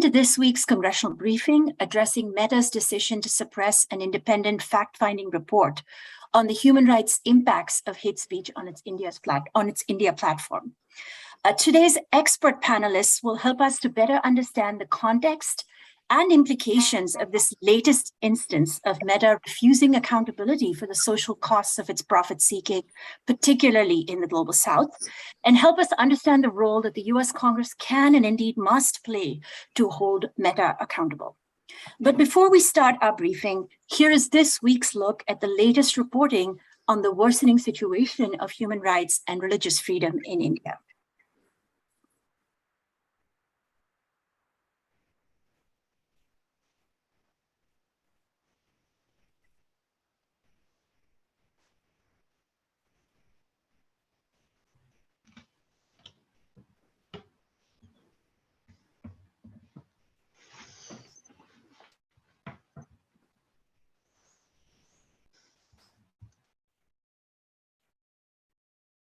To this week's congressional briefing addressing Meta's decision to suppress an independent fact-finding report on the human rights impacts of hate speech on its India platform. Today's expert panelists will help us to better understand the context and implications of this latest instance of Meta refusing accountability for the social costs of its profit-seeking, particularly in the Global South, and help us understand the role that the US Congress can and indeed must play to hold Meta accountable. But before we start our briefing, here is this week's look at the latest reporting on the worsening situation of human rights and religious freedom in India.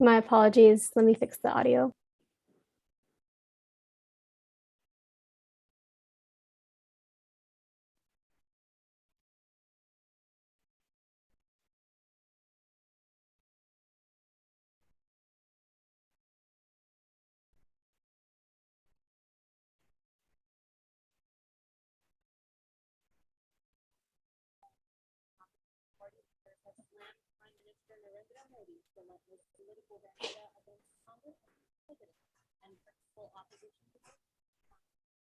My apologies. Let me fix the audio.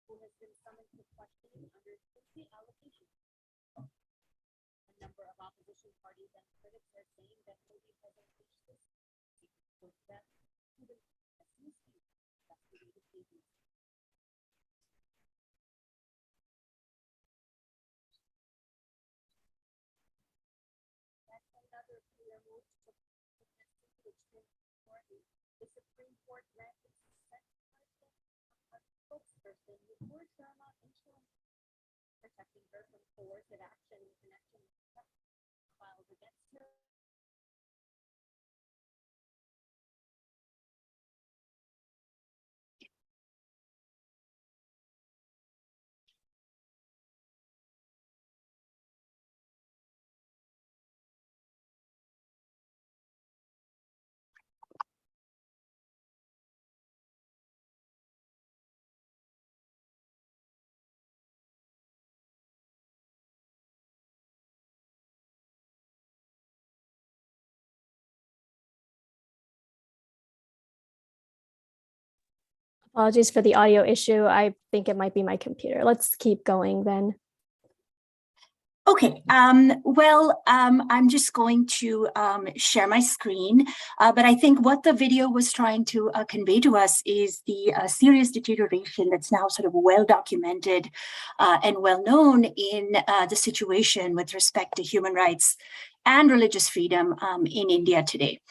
Who has been summoned to questioning under 50 allegations. A number of opposition parties and critics are saying that Modi has unleashed this with that even investigated cases. That's another clear move to the Supreme Court granted spokesperson before Sharma insurance, protecting her from coercive action in connection with filed against her. Apologies for the audio issue. I think it might be my computer. Let's keep going then. Okay, I'm just going to share my screen, but I think what the video was trying to convey to us is the serious deterioration that's now sort of well documented and well known in the situation with respect to human rights and religious freedom in India today.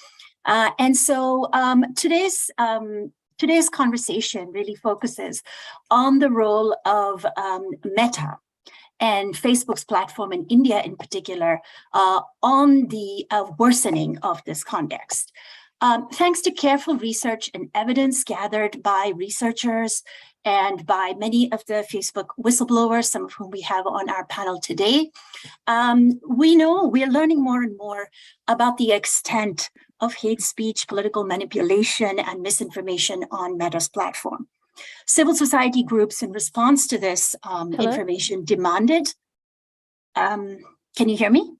And so today's conversation really focuses on the role of Meta and Facebook's platform in India in particular on the worsening of this context. Thanks to careful research and evidence gathered by researchers and by many of the Facebook whistleblowers, some of whom we have on our panel today, we are learning more and more about the extent of hate speech, political manipulation, and misinformation on Meta's platform. Civil society groups, in response to this information, demanded. Can you hear me?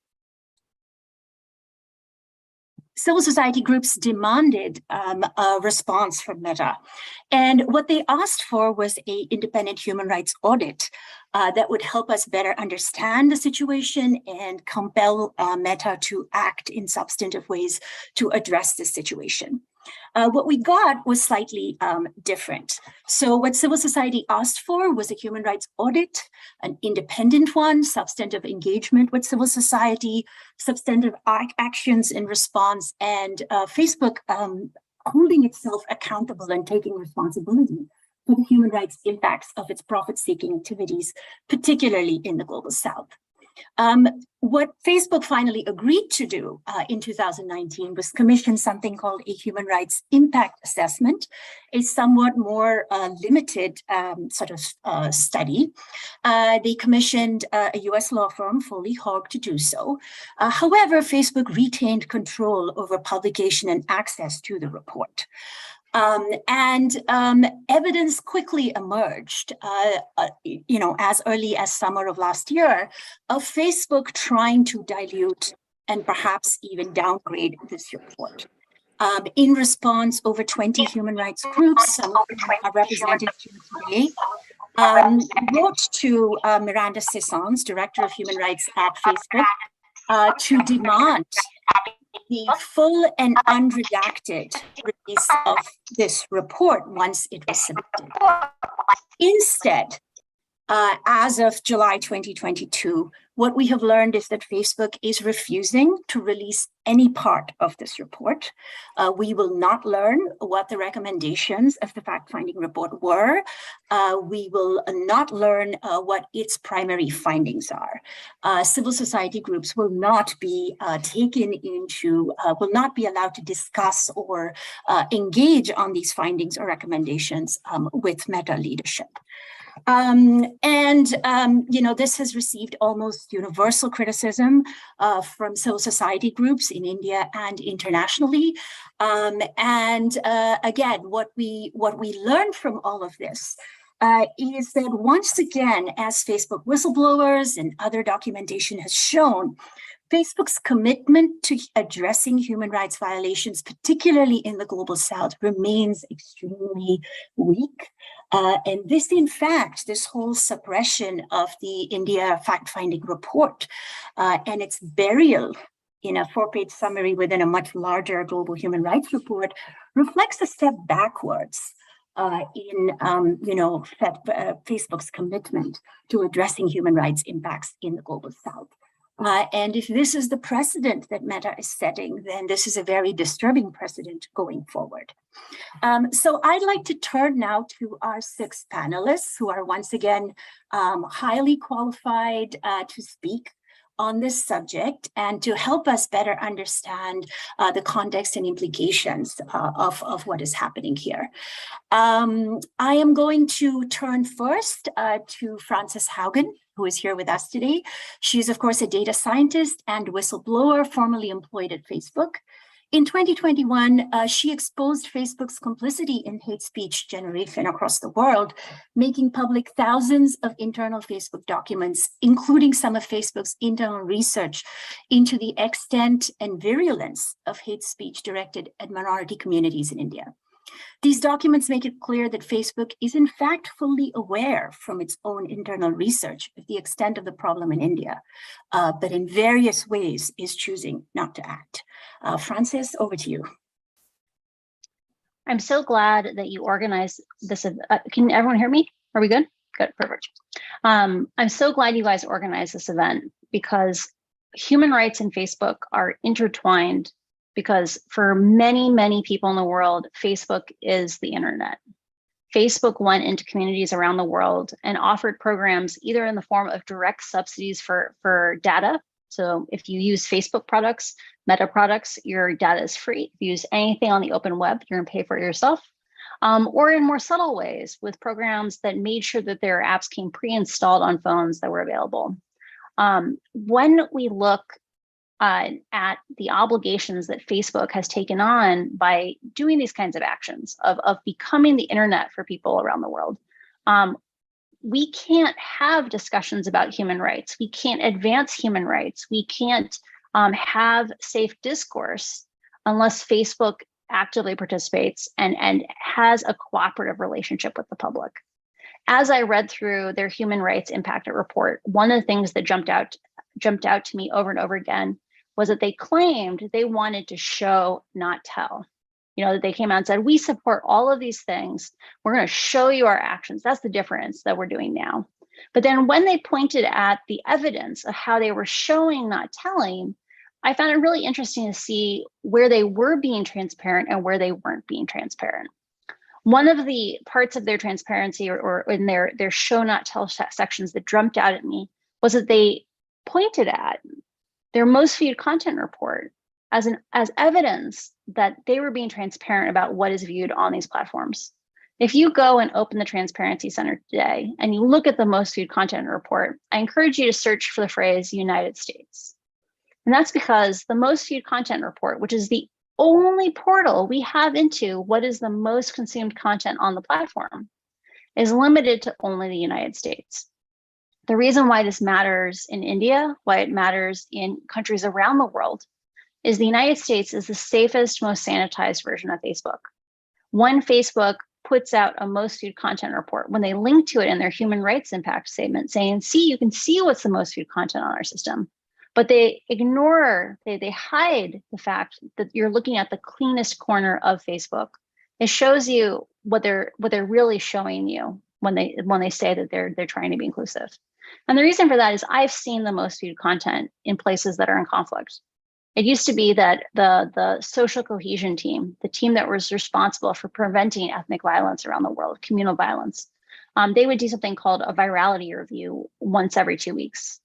Civil society groups demanded a response from Meta. And what they asked for was an independent human rights audit that would help us better understand the situation and compel Meta to act in substantive ways to address this situation. What we got was slightly different. So what civil society asked for was a human rights audit, an independent one, substantive engagement with civil society, substantive actions in response, and Facebook holding itself accountable and taking responsibility for the human rights impacts of its profit-seeking activities, particularly in the Global South. What Facebook finally agreed to do in 2019 was commission something called a human rights impact assessment, a somewhat more limited study. They commissioned a US law firm, Foley Hogg, to do so. However, Facebook retained control over publication and access to the report. Evidence quickly emerged, as early as summer of last year, of Facebook trying to dilute and perhaps even downgrade this report. In response, over 20 human rights groups, some of which are represented here today, wrote to Miranda Sissons, Director of Human Rights at Facebook, to demand the full and unredacted release of this report once it was submitted. Instead, as of July 2022, what we have learned is that Facebook is refusing to release any part of this report. We will not learn what the recommendations of the fact-finding report were. We will not learn what its primary findings are. Civil society groups will not be will not be allowed to discuss or engage on these findings or recommendations with Meta leadership. This has received almost universal criticism from civil society groups in India and internationally. Again, what we learned from all of this is that once again, as Facebook whistleblowers and other documentation has shown, Facebook's commitment to addressing human rights violations, particularly in the Global South, remains extremely weak. And this, in fact, this whole suppression of the India fact-finding report and its burial in a 4-page summary within a much larger global human rights report reflects a step backwards in Facebook's commitment to addressing human rights impacts in the Global South. And if this is the precedent that Meta is setting, then this is a very disturbing precedent going forward. So I'd like to turn now to our 6 panelists who are once again highly qualified to speak on this subject and to help us better understand the context and implications of what is happening here. I am going to turn first to Frances Haugen, who is here with us today. She's, of course, a data scientist and whistleblower formerly employed at Facebook. In 2021, she exposed Facebook's complicity in hate speech generation across the world, making public thousands of internal Facebook documents, including some of Facebook's internal research into the extent and virulence of hate speech directed at minority communities in India. These documents make it clear that Facebook is in fact fully aware from its own internal research of the extent of the problem in India, but in various ways is choosing not to act. Frances, over to you. I'm so glad that you organized this. Can everyone hear me? Are we good? Good, perfect. I'm so glad you guys organized this event because human rights and Facebook are intertwined, because for many, many people in the world, Facebook is the internet. Facebook went into communities around the world and offered programs either in the form of direct subsidies for data. So if you use Facebook products, Meta products, your data is free. If you use anything on the open web, you're gonna pay for it yourself. Or in more subtle ways with programs that made sure that their apps came pre-installed on phones that were available. When we look at the obligations that Facebook has taken on by doing these kinds of actions of becoming the internet for people around the world. We can't have discussions about human rights. We can't advance human rights. We can't have safe discourse unless Facebook actively participates and has a cooperative relationship with the public. As I read through their human rights impact report, one of the things that jumped out to me over and over again was that they claimed they wanted to show, not tell. That they came out and said, we support all of these things. We're going to show you our actions. That's the difference that we're doing now. But then when they pointed at the evidence of how they were showing, not telling, I found it really interesting to see where they were being transparent and where they weren't being transparent. One of the parts of their transparency or in their show, not tell sections that jumped out at me was that they pointed at their most viewed content report as evidence that they were being transparent about what is viewed on these platforms. If you go and open the Transparency Center today and you look at the most viewed content report, I encourage you to search for the phrase United States. And that's because the most viewed content report, which is the only portal we have into what is the most consumed content on the platform, is limited to only the United States. The reason why this matters in India, why it matters in countries around the world, is the United States is the safest, most sanitized version of Facebook. When Facebook puts out a most viewed content report, when they link to it in their human rights impact statement saying, see, you can see what's the most viewed content on our system, but they ignore, they hide the fact that you're looking at the cleanest corner of Facebook. It shows you what they're really showing you when they say that they're trying to be inclusive. And the reason for that is I've seen the most viewed content in places that are in conflict. It used to be that the social cohesion team, the team that was responsible for preventing ethnic violence around the world, communal violence, they would do something called a virality review once every 2 weeks.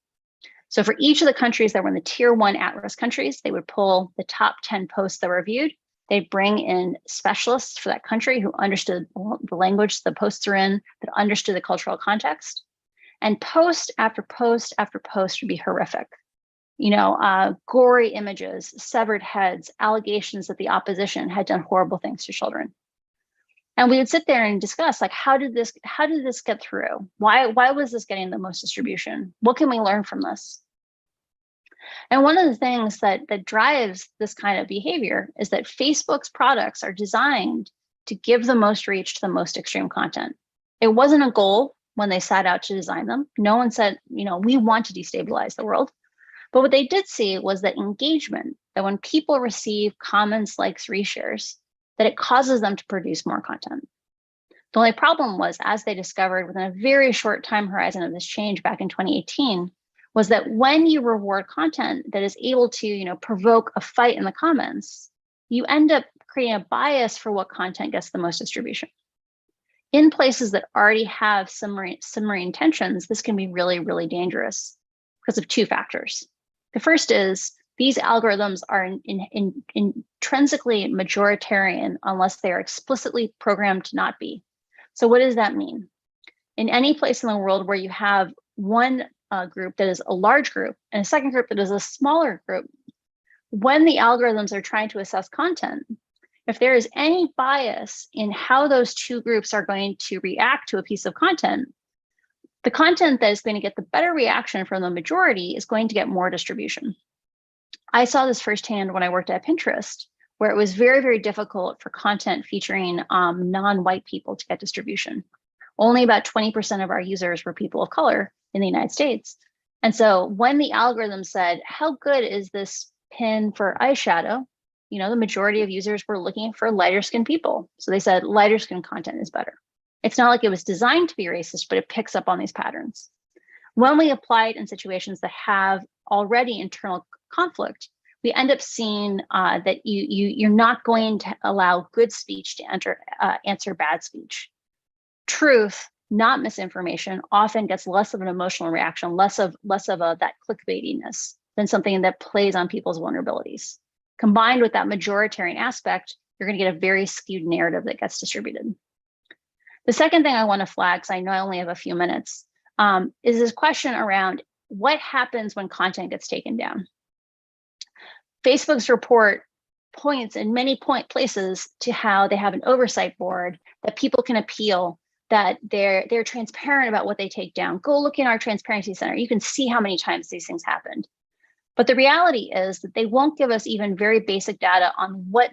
So for each of the countries that were in the tier 1 at-risk countries, they would pull the top 10 posts that were viewed. They'd bring in specialists for that country who understood the language the posts are in, that understood the cultural context. And post after post after post would be horrific. Gory images, severed heads, allegations that the opposition had done horrible things to children. And we would sit there and discuss, like, how did this get through? Why was this getting the most distribution? What can we learn from this? And one of the things that drives this kind of behavior is that Facebook's products are designed to give the most reach to the most extreme content. It wasn't a goal when they set out to design them. No one said, we want to destabilize the world. But what they did see was that engagement, that when people receive comments, likes, reshares, that it causes them to produce more content. The only problem was, as they discovered within a very short time horizon of this change back in 2018, was that when you reward content that is able to, provoke a fight in the comments, you end up creating a bias for what content gets the most distribution. In places that already have submarine tensions, this can be really, really dangerous because of 2 factors. The first is these algorithms are intrinsically majoritarian unless they are explicitly programmed to not be. So what does that mean? In any place in the world where you have one group that is a large group and a second group that is a smaller group, when the algorithms are trying to assess content, if there is any bias in how those 2 groups are going to react to a piece of content, the content that is going to get the better reaction from the majority is going to get more distribution. I saw this firsthand when I worked at Pinterest, where it was very, very difficult for content featuring non-white people to get distribution. Only about 20% of our users were people of color in the United States. And so when the algorithm said, how good is this pin for eyeshadow? The majority of users were looking for lighter skinned people. So they said lighter skinned content is better. It's not like it was designed to be racist, but it picks up on these patterns. When we apply it in situations that have already internal conflict, we end up seeing that you're not going to allow good speech to answer bad speech. Truth, not misinformation, often gets less of an emotional reaction, less of that clickbaitiness than something that plays on people's vulnerabilities. Combined with that majoritarian aspect, you're going to get a very skewed narrative that gets distributed. The second thing I want to flag, because I know I only have a few minutes, is this question around what happens when content gets taken down. Facebook's report points in many places to how they have an oversight board that people can appeal, that they're transparent about what they take down. Go look in our Transparency Center. You can see how many times these things happened. But the reality is that they won't give us even very basic data on what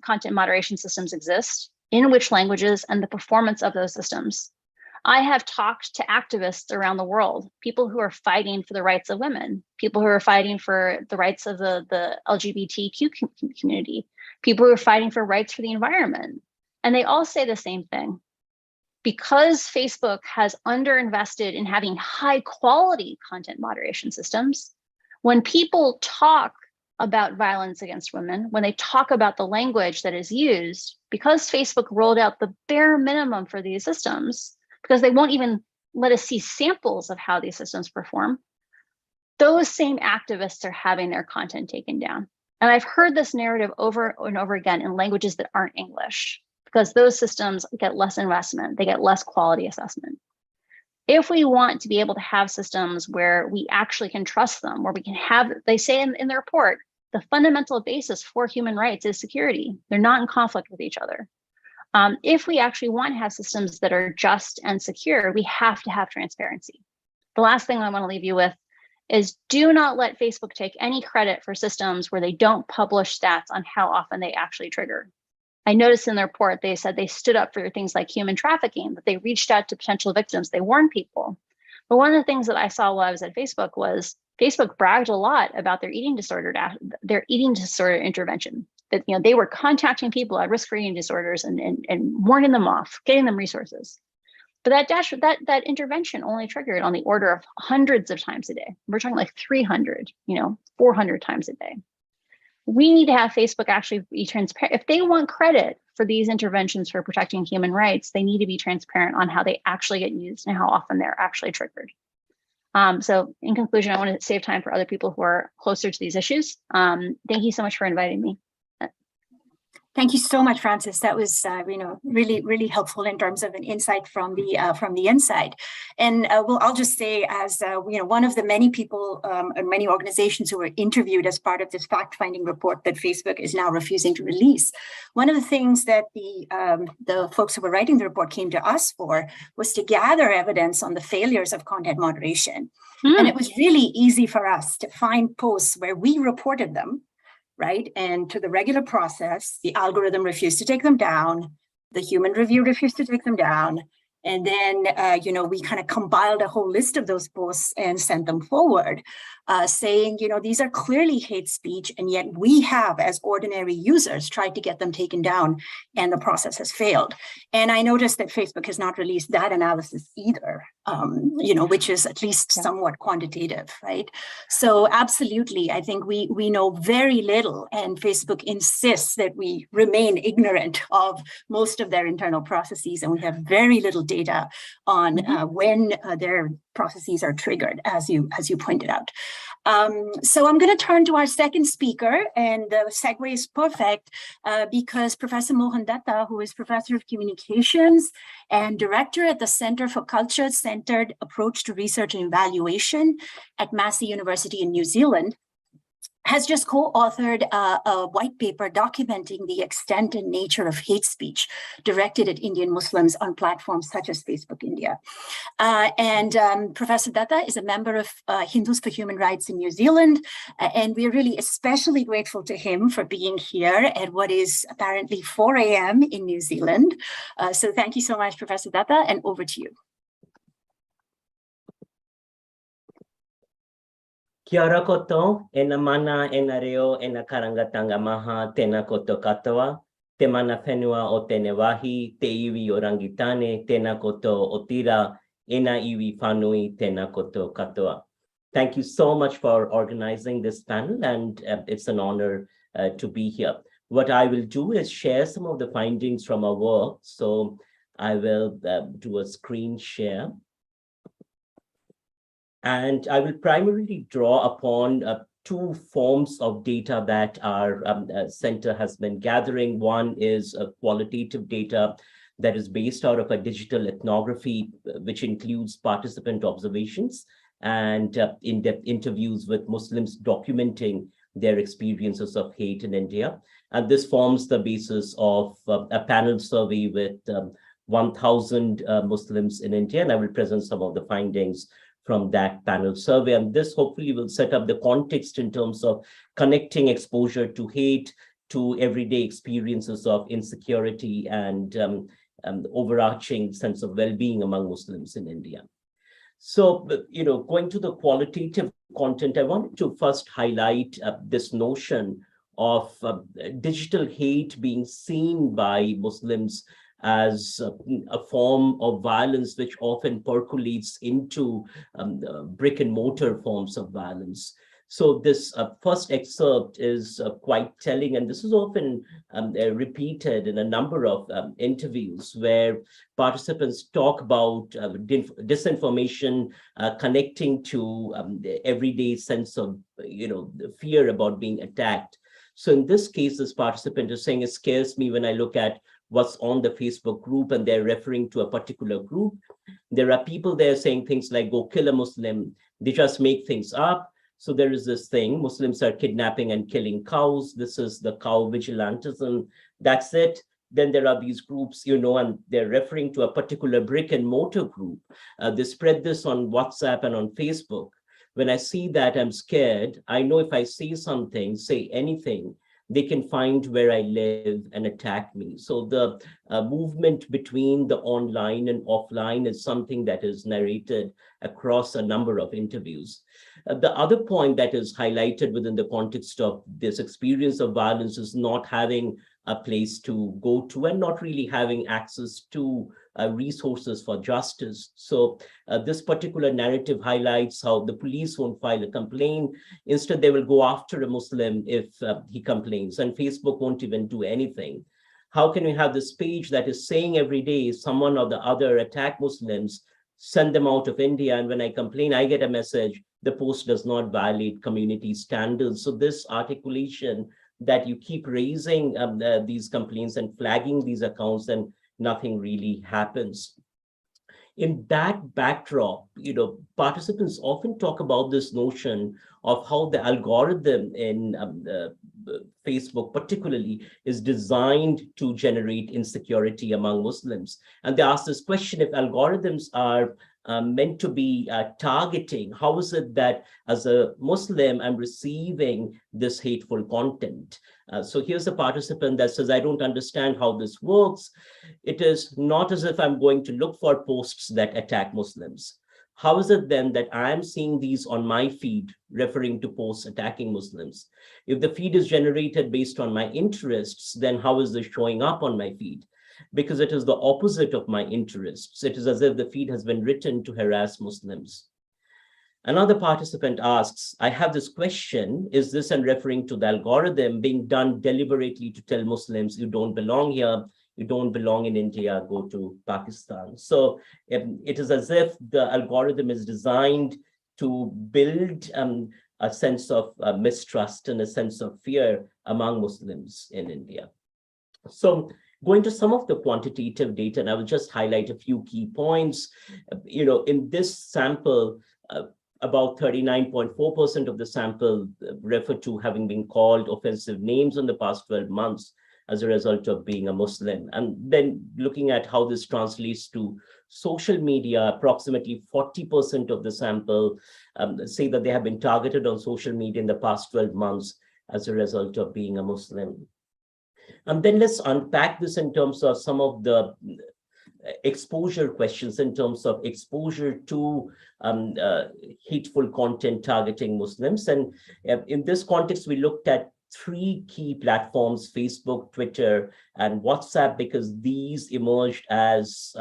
content moderation systems exist, in which languages, and the performance of those systems. I have talked to activists around the world, people who are fighting for the rights of women, people who are fighting for the rights of the LGBTQ community, people who are fighting for rights for the environment. And they all say the same thing. Because Facebook has underinvested in having high quality content moderation systems, when people talk about violence against women, when they talk about the language that is used, because Facebook rolled out the bare minimum for these systems, because they won't even let us see samples of how these systems perform, those same activists are having their content taken down. And I've heard this narrative over and over again in languages that aren't English, because those systems get less investment, they get less quality assessment. If we want to be able to have systems where we actually can trust them, where we can have, they say in the report, the fundamental basis for human rights is security. They're not in conflict with each other. If we actually want to have systems that are just and secure, we have to have transparency. The last thing I want to leave you with is, do not let Facebook take any credit for systems where they don't publish stats on how often they actually trigger. I noticed in the report, they said they stood up for things like human trafficking, that they reached out to potential victims, they warned people. But one of the things that I saw while I was at Facebook was Facebook bragged a lot about their eating disorder intervention. That, you know, they were contacting people at risk for eating disorders and warning them off, getting them resources. But that intervention only triggered on the order of hundreds of times a day. We're talking like 300, 400 times a day. We need to have Facebook actually be transparent. If they want credit for these interventions for protecting human rights, they need to be transparent on how they actually get used and how often they're actually triggered. So in conclusion, I want to save time for other people who are closer to these issues. Thank you so much for inviting me. Thank you so much, Frances. That was, really, really helpful in terms of an insight from the inside. And I'll just say, as one of the many people and many organizations who were interviewed as part of this fact-finding report that Facebook is now refusing to release, one of the things that the folks who were writing the report came to us for was to gather evidence on the failures of content moderation. And it was really easy for us to find posts where we reported them, right? And to the regular process, the algorithm refused to take them down. The human review refused to take them down. And then, we kind of compiled a whole list of those posts and sent them forward, saying, these are clearly hate speech. And yet we have, as ordinary users, tried to get them taken down, and the process has failed. And I noticed that Facebook has not released that analysis either, which is at least somewhat quantitative, right? So absolutely, I think we know very little, and Facebook insists that we remain ignorant of most of their internal processes, and we have very little data on when their processes are triggered, as you pointed out. So I'm going to turn to our second speaker, and the segue is perfect because Professor Mohan Dutta, who is Professor of Communications and Director at the Center for Culture-Centered Approach to Research and Evaluation at Massey University in New Zealand, has just co-authored a white paper documenting the extent and nature of hate speech directed at Indian Muslims on platforms such as Facebook India. Professor Dutta is a member of Hindus for Human Rights in New Zealand, and we're really especially grateful to him for being here at what is apparently 4 a.m. in New Zealand. So thank you so much, Professor Dutta, and over to you. Kia ora koto, e na mana, e na reo, e na karangatanga maha, tēnā koto katoa, te mana whenua o tēne wahi, te iwi o rangitane, tēnā koto o tira, e na iwi whanui, tēnā koto katoa. Thank you so much for organizing this panel, and it's an honor to be here. What I will do is share some of the findings from our work. So I will do a screen share. And I will primarily draw upon two forms of data that our center has been gathering. One is qualitative data that is based out of a digital ethnography, which includes participant observations and in-depth interviews with Muslims documenting their experiences of hate in India. And this forms the basis of a panel survey with 1,000 Muslims in India. And I will present some of the findings from that panel survey. And this hopefully will set up the context in terms of connecting exposure to hate to everyday experiences of insecurity and overarching sense of well-being among Muslims in India. So, going to the qualitative content, I wanted to first highlight this notion of digital hate being seen by Muslims as a form of violence which often percolates into brick and mortar forms of violence. So this first excerpt is quite telling, and this is often repeated in a number of interviews where participants talk about disinformation connecting to the everyday sense of, the fear about being attacked. So in this case, this participant is saying, it scares me when I look at what's on the Facebook group, and they're referring to a particular group. There are people there saying things like, go kill a Muslim. They just make things up. So there is this thing, Muslims are kidnapping and killing cows. This is the cow vigilantism. That's it. Then there are these groups, and they're referring to a particular brick and mortar group. They spread this on WhatsApp and on Facebook. When I see that, I'm scared. I know if I say something, say anything, they can find where I live and attack me. So the movement between the online and offline is something that is narrated across a number of interviews. The other point that is highlighted within the context of this experience of violence is not having a place to go to and not really having access to resources for justice. So this particular narrative highlights how the police won't file a complaint. Instead, they will go after a Muslim if he complains, and Facebook won't even do anything. How can we have this page that is saying every day someone or the other attack Muslims, send them out of India, and when I complain, I get a message, the post does not violate community standards. So this articulation that you keep raising these complaints and flagging these accounts, and nothing really happens. In that backdrop, participants often talk about this notion of how the algorithm in Facebook particularly is designed to generate insecurity among Muslims. And they ask this question, if algorithms are meant to be targeting, how is it that as a Muslim, I'm receiving this hateful content? So here's a participant that says, I don't understand how this works. It is not as if I'm going to look for posts that attack Muslims. How is it then that I'm seeing these on my feed referring to posts attacking Muslims? If the feed is generated based on my interests, then how is this showing up on my feed? Because it is the opposite of my interests. It is as if the feed has been written to harass Muslims. Another participant asks, I have this question, is this in referring to the algorithm being done deliberately to tell Muslims, you don't belong here, you don't belong in India, go to Pakistan? So it is as if the algorithm is designed to build a sense of mistrust and a sense of fear among Muslims in India. So going to some of the quantitative data, and I will just highlight a few key points. In this sample, about 39.4% of the sample refer to having been called offensive names in the past 12 months as a result of being a Muslim. And then looking at how this translates to social media, approximately 40% of the sample say that they have been targeted on social media in the past 12 months as a result of being a Muslim. And then let's unpack this in terms of some of the exposure questions, in terms of exposure to hateful content targeting Muslims. And in this context, we looked at three key platforms, Facebook, Twitter, and WhatsApp, because these emerged as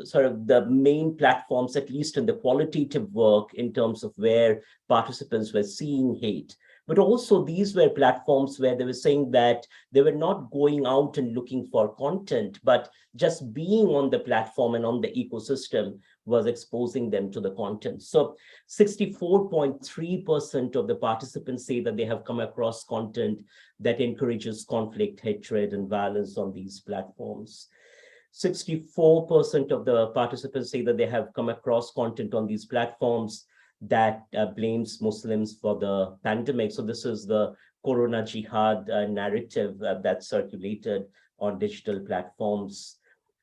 sort of the main platforms, at least in the qualitative work, in terms of where participants were seeing hate. But also these were platforms where they were saying that they were not going out and looking for content, but just being on the platform and on the ecosystem was exposing them to the content. So 64.3% of the participants say that they have come across content that encourages conflict, hatred, and violence on these platforms. 64% of the participants say that they have come across content on these platforms that blames Muslims for the pandemic. So this is the Corona Jihad narrative that circulated on digital platforms.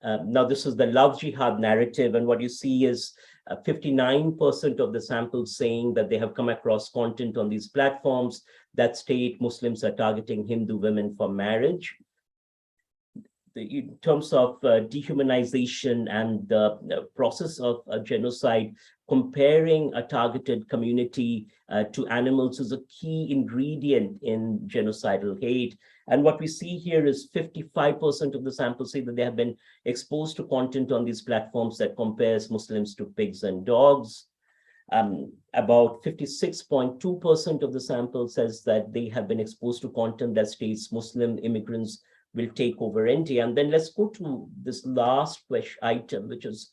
Now, this is the Love Jihad narrative. And what you see is 59% of the samples saying that they have come across content on these platforms that state Muslims are targeting Hindu women for marriage. In terms of dehumanization and the process of genocide, comparing a targeted community to animals is a key ingredient in genocidal hate. And what we see here is 55% of the samples say that they have been exposed to content on these platforms that compares Muslims to pigs and dogs. About 56.2% of the sample says that they have been exposed to content that states Muslim immigrants will take over India. And then let's go to this last item, which is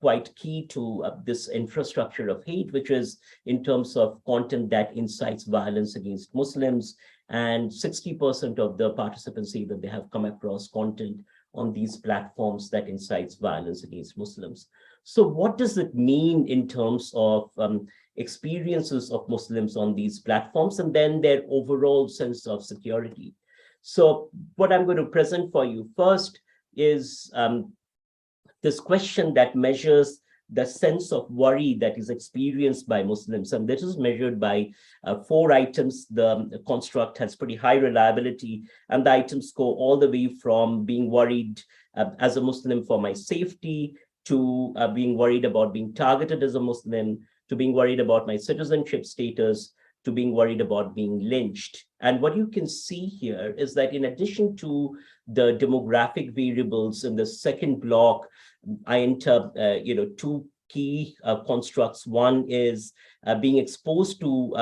quite key to this infrastructure of hate, which is in terms of content that incites violence against Muslims. And 60% of the participants say that they have come across content on these platforms that incites violence against Muslims. So what does it mean in terms of experiences of Muslims on these platforms and then their overall sense of security? So what I'm going to present for you first is this question that measures the sense of worry that is experienced by Muslims. And this is measured by 4 items. The construct has pretty high reliability, and the items go all the way from being worried as a Muslim for my safety, to being worried about being targeted as a Muslim, to being worried about my citizenship status, to being worried about being lynched. And what you can see here is that in addition to the demographic variables in the second block, I enter 2 key constructs. One is being exposed to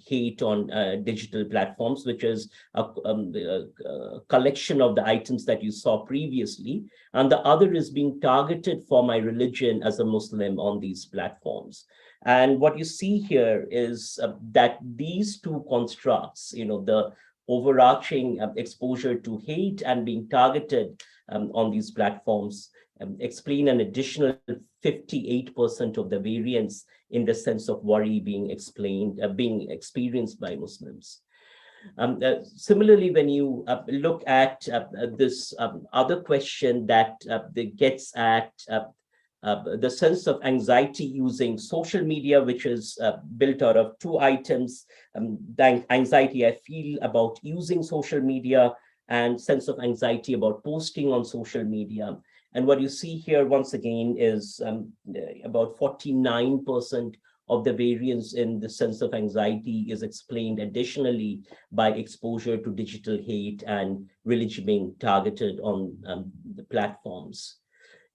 hate on digital platforms, which is a collection of the items that you saw previously. And the other is being targeted for my religion as a Muslim on these platforms. And what you see here is that these 2 constructs, the overarching exposure to hate and being targeted on these platforms, explain an additional 58% of the variance in the sense of worry being experienced by Muslims. Similarly, when you look at this other question that gets at the sense of anxiety using social media, which is built out of 2 items, the anxiety I feel about using social media and sense of anxiety about posting on social media. And what you see here, once again, is about 49% of the variance in the sense of anxiety is explained additionally by exposure to digital hate and religion being targeted on the platforms.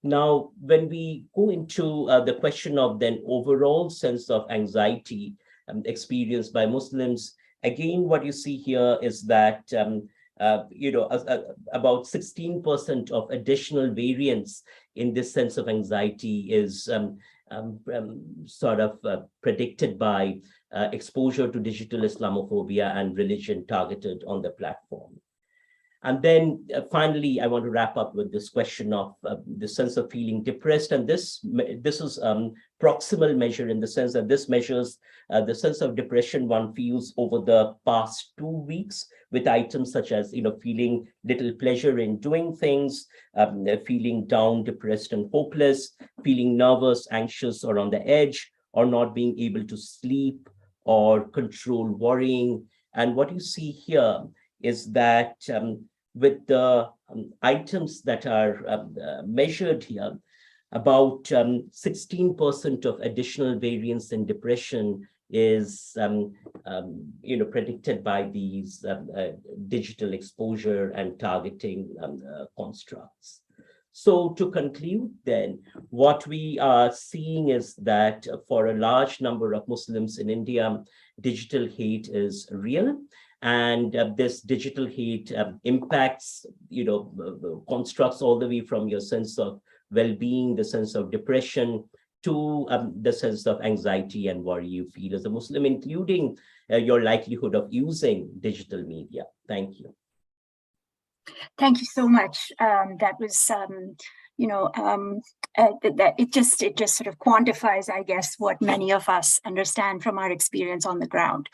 Now, when we go into the question of then overall sense of anxiety experienced by Muslims, again, what you see here is that about 16% of additional variance in this sense of anxiety is predicted by exposure to digital Islamophobia and religion targeted on the platform. And then finally, I want to wrap up with this question of the sense of feeling depressed. And this is proximal measure in the sense that this measures the sense of depression one feels over the past 2 weeks, with items such as feeling little pleasure in doing things, feeling down, depressed, and hopeless, feeling nervous, anxious, or on the edge, or not being able to sleep or control worrying. And what you see here is that with the items that are measured here, about 16% of additional variance in depression is predicted by these digital exposure and targeting constructs. So to conclude then, what we are seeing is that for a large number of Muslims in India, digital hate is real. And this digital hate impacts, constructs all the way from your sense of well-being, the sense of depression, to the sense of anxiety and worry you feel as a Muslim, including your likelihood of using digital media. Thank you. Thank you so much. That was, it just sort of quantifies, I guess, what many of us understand from our experience on the ground.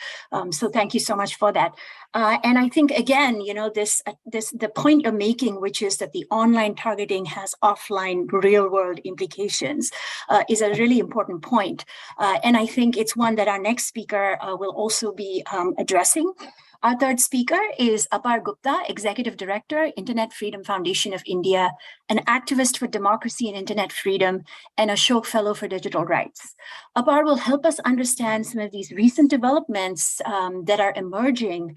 So thank you so much for that. And I think, again, the point you're making, which is that the online targeting has offline real world implications, is a really important point. And I think it's one that our next speaker will also be addressing. Our third speaker is Apar Gupta, Executive Director, Internet Freedom Foundation of India, an activist for democracy and internet freedom, and Ashok Fellow for Digital Rights. Apar will help us understand some of these recent developments that are emerging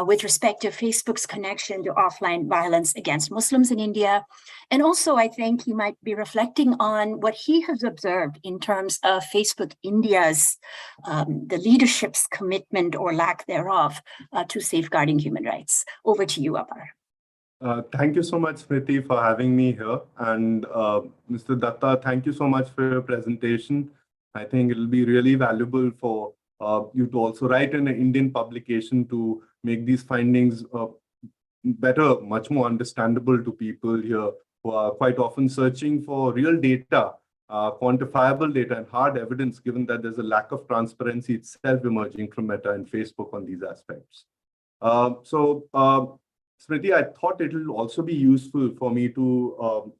with respect to Facebook's connection to offline violence against Muslims in India. And also, I think he might be reflecting on what he has observed in terms of Facebook India's, the leadership's commitment or lack thereof to safeguarding human rights. Over to you, Apar. Thank you so much, Smriti, for having me here. And Mr. Dutta, thank you so much for your presentation. I think it'll be really valuable for you to also write in an Indian publication to make these findings better, much more understandable to people here who are quite often searching for real data, quantifiable data and hard evidence, given that there's a lack of transparency itself emerging from Meta and Facebook on these aspects. Smriti, I thought it will also be useful for me to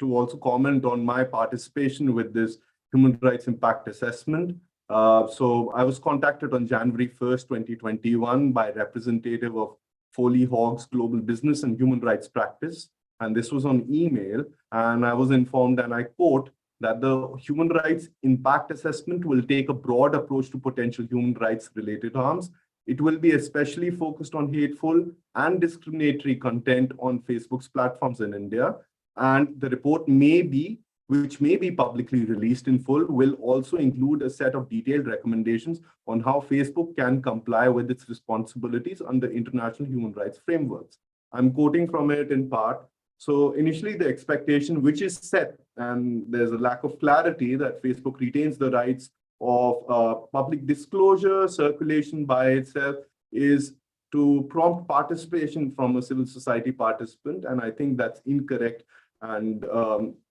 also comment on my participation with this human rights impact assessment. So I was contacted on January 1st, 2021 by a representative of Foley Hogg's Global Business and Human Rights Practice. And this was on email. And I was informed, and I quote, that the human rights impact assessment will take a broad approach to potential human rights related harms. It will be especially focused on hateful and discriminatory content on Facebook's platforms in India. And the report which may be publicly released in full, will also include a set of detailed recommendations on how Facebook can comply with its responsibilities under international human rights frameworks. I'm quoting from it in part. So initially, the expectation which is set, and there's a lack of clarity, that Facebook retains the rights of public disclosure, circulation by itself, is to prompt participation from a civil society participant. And I think that's incorrect. And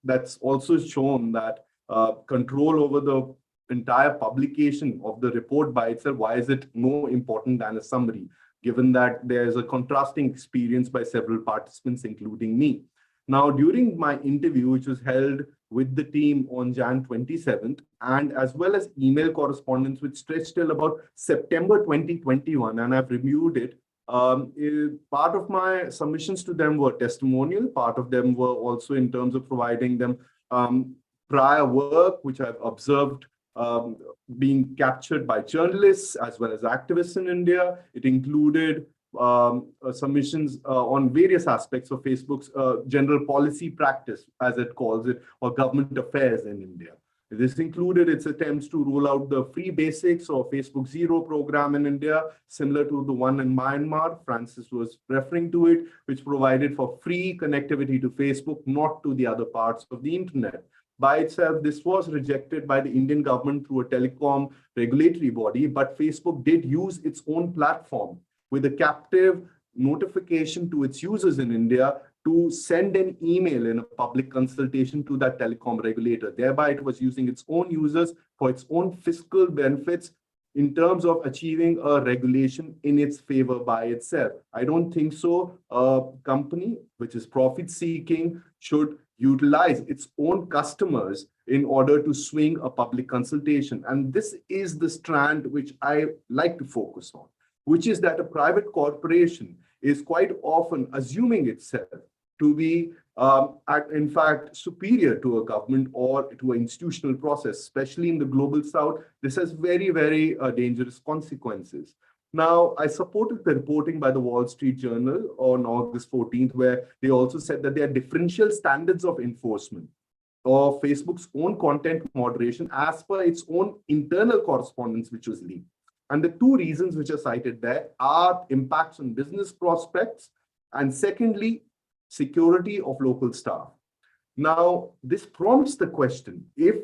that's also shown that control over the entire publication of the report by itself, why is it more important than a summary, given that there's a contrasting experience by several participants, including me. Now, during my interview, which was held with the team on Jan 27th, and as well as email correspondence, which stretched till about September 2021, and I've reviewed it, part of my submissions to them were testimonial, part of them were also in terms of providing them prior work, which I've observed being captured by journalists as well as activists in India. It included submissions on various aspects of Facebook's general policy practice, as it calls it, or government affairs in India. This included its attempts to roll out the free basics or Facebook Zero program in India, similar to the one in Myanmar. Francis was referring to it, which provided for free connectivity to Facebook, not to the other parts of the internet. By itself, this was rejected by the Indian government through a telecom regulatory body, but Facebook did use its own platform with a captive notification to its users in India to send an email in a public consultation to that telecom regulator. Thereby, it was using its own users for its own fiscal benefits in terms of achieving a regulation in its favor by itself. I don't think so. A company which is profit-seeking should utilize its own customers in order to swing a public consultation. And this is the strand which I like to focus on, which is that a private corporation is quite often assuming itself to be, in fact, superior to a government or to an institutional process, especially in the global south. This has very, very dangerous consequences. Now, I supported the reporting by the Wall Street Journal on August 14th, where they also said that there are differential standards of enforcement of Facebook's own content moderation as per its own internal correspondence, which was leaked. And the two reasons which are cited there are impacts on business prospects, and secondly, security of local staff. Now, this prompts the question, if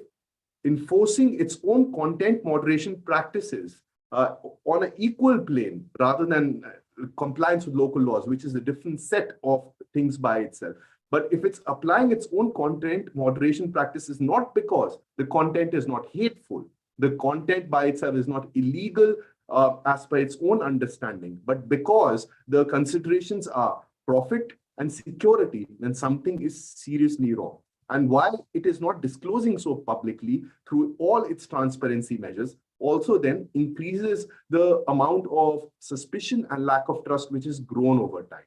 enforcing its own content moderation practices on an equal plane rather than compliance with local laws, which is a different set of things by itself. But if it's applying its own content moderation practices, not because the content is not hateful, the content by itself is not illegal as per its own understanding, but because the considerations are profit and security, then something is seriously wrong. And while it is not disclosing so publicly through all its transparency measures, also then increases the amount of suspicion and lack of trust which has grown over time.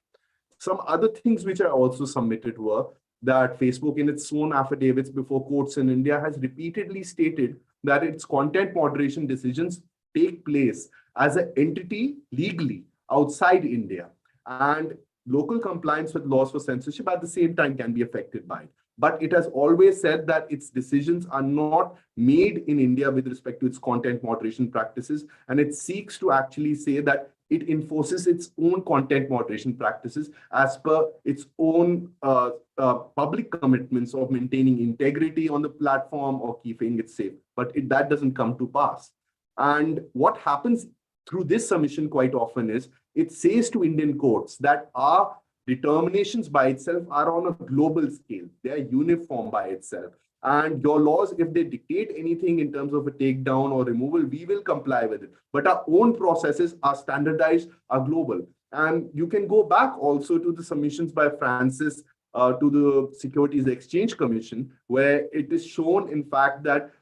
Some other things which I also submitted were that Facebook, in its own affidavits before courts in India, has repeatedly stated that its content moderation decisions take place as an entity legally outside India, and local compliance with laws for censorship at the same time can be affected by it. But it has always said that its decisions are not made in India with respect to its content moderation practices, and it seeks to actually say that it enforces its own content moderation practices as per its own public commitments of maintaining integrity on the platform or keeping it safe. But that doesn't come to pass. And what happens through this submission quite often is it says to Indian courts that our determinations by itself are on a global scale. They are uniform by itself. And your laws, if they dictate anything in terms of a takedown or removal, we will comply with it. But our own processes are standardized, are global. And you can go back also to the submissions by Francis to the Securities Exchange Commission, where it is shown, in fact, that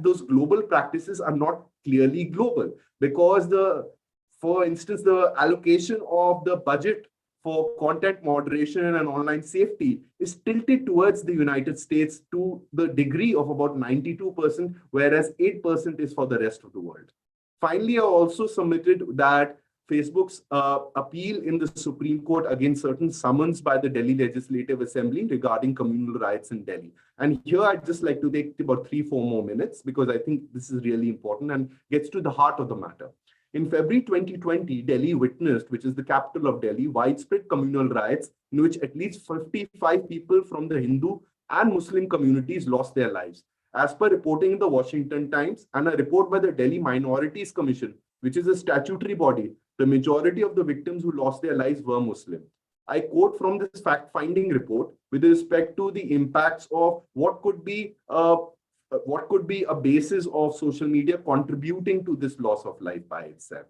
those global practices are not clearly global, because for instance, the allocation of the budget for content moderation and online safety is tilted towards the United States to the degree of about 92%, whereas 8% is for the rest of the world. Finally, I also submitted that Facebook's appeal in the Supreme Court against certain summons by the Delhi Legislative Assembly regarding communal riots in Delhi. And here I'd just like to take about 3-4 more minutes, because I think this is really important and gets to the heart of the matter. In February 2020, Delhi witnessed, which is the capital of Delhi, widespread communal riots in which at least 55 people from the Hindu and Muslim communities lost their lives. As per reporting in the Washington Times and a report by the Delhi Minorities Commission, which is a statutory body, the majority of the victims who lost their lives were Muslim. I quote from this fact-finding report with respect to the impacts of what could be a basis of social media contributing to this loss of life by itself.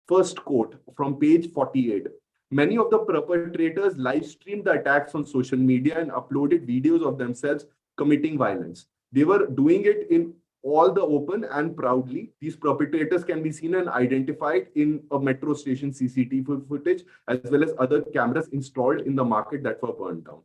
First quote from page 48. Many of the perpetrators live streamed the attacks on social media and uploaded videos of themselves committing violence. They were doing it in all the open and proudly. These perpetrators can be seen and identified in a metro station CCTV footage, as well as other cameras installed in the market that were burned down.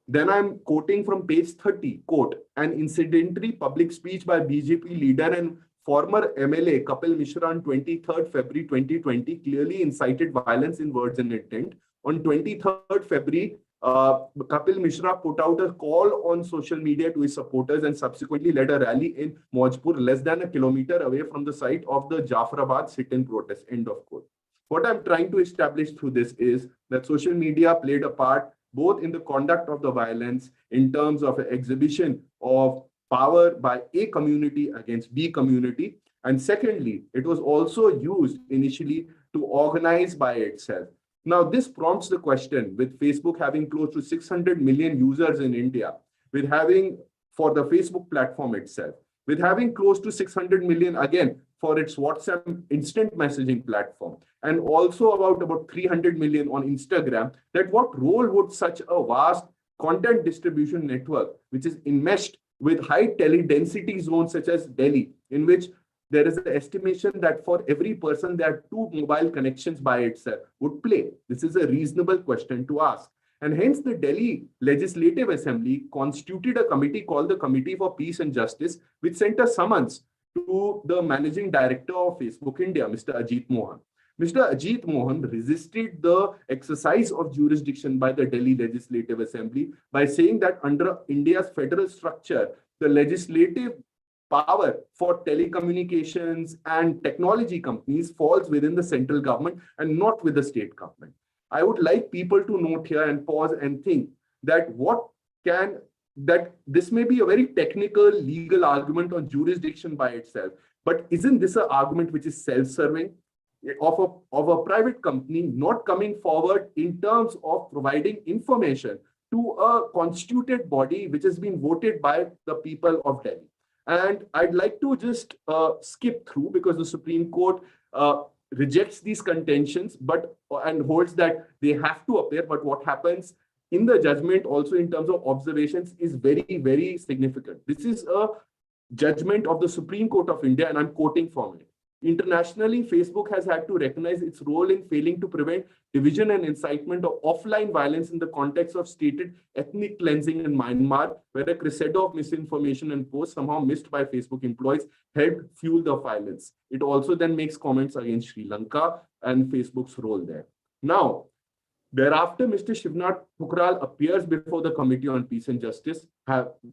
Then I'm quoting from page 30, quote, an incidentary public speech by BJP leader and former MLA Kapil Mishra on 23rd February 2020 clearly incited violence in words and intent. On 23rd February, Kapil Mishra put out a call on social media to his supporters and subsequently led a rally in Mojpur, less than a kilometer away from the site of the Jafarabad sit-in protest, end of quote. What I'm trying to establish through this is that social media played a part both in the conduct of the violence in terms of an exhibition of power by A community against B community. And secondly, it was also used initially to organize by itself. Now, this prompts the question, with Facebook having close to 600 million users in India, with having, for the Facebook platform itself, with having close to 600 million again for its WhatsApp instant messaging platform, and also about 300 million on Instagram, that what role would such a vast content distribution network, which is enmeshed with high tele-density zones such as Delhi, in which there is an estimation that for every person, there are 2 mobile connections by itself, would play? This is a reasonable question to ask. And hence the Delhi Legislative Assembly constituted a committee called the Committee for Peace and Justice, which sent a summons to the managing director of Facebook India, Mr. Ajit Mohan. Mr. Ajit Mohan resisted the exercise of jurisdiction by the Delhi Legislative Assembly by saying that under India's federal structure, the legislative power for telecommunications and technology companies falls within the central government and not with the state government. I would like people to note here and pause and think that this may be a very technical legal argument on jurisdiction by itself, but isn't this an argument which is self-serving of a private company not coming forward in terms of providing information to a constituted body which has been voted by the people of Delhi? And I'd like to just skip through, because the Supreme Court rejects these contentions and holds that they have to appear. But what happens in the judgment also in terms of observations is very, very significant. This is a judgment of the Supreme Court of India, and I'm quoting from it. Internationally, Facebook has had to recognize its role in failing to prevent division and incitement of offline violence in the context of stated ethnic cleansing in Myanmar, where a crescendo of misinformation and posts somehow missed by Facebook employees helped fuel the violence. It also then makes comments against Sri Lanka and Facebook's role there. Now, thereafter, Mr. Shivnath Thukral appears before the Committee on Peace and Justice,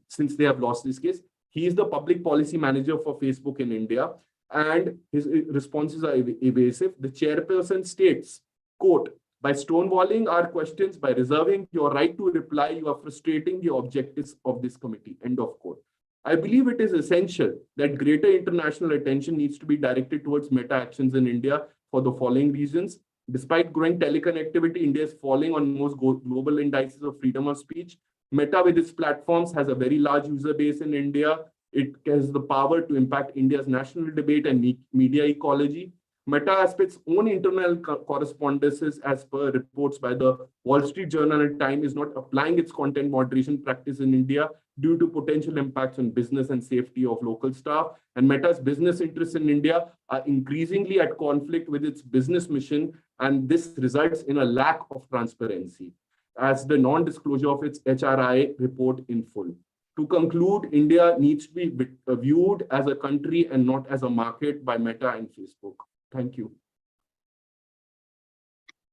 since they have lost this case. He is the public policy manager for Facebook in India, and his responses are evasive. The chairperson states, quote, "By stonewalling our questions, by reserving your right to reply, you are frustrating the objectives of this committee," end of quote. I believe it is essential that greater international attention needs to be directed towards meta actions in India for the following reasons. Despite growing teleconnectivity, India is falling on most global indices of freedom of speech. Meta, with its platforms, has a very large user base in India. It has the power to impact India's national debate and media ecology. Meta has its own internal correspondences, as per reports by the Wall Street Journal and Time, is not applying its content moderation practice in India due to potential impacts on business and safety of local staff. And Meta's business interests in India are increasingly at conflict with its business mission, and this results in a lack of transparency, as the non-disclosure of its HRI report in full. To conclude, India needs to be viewed as a country and not as a market by Meta and Facebook. Thank you.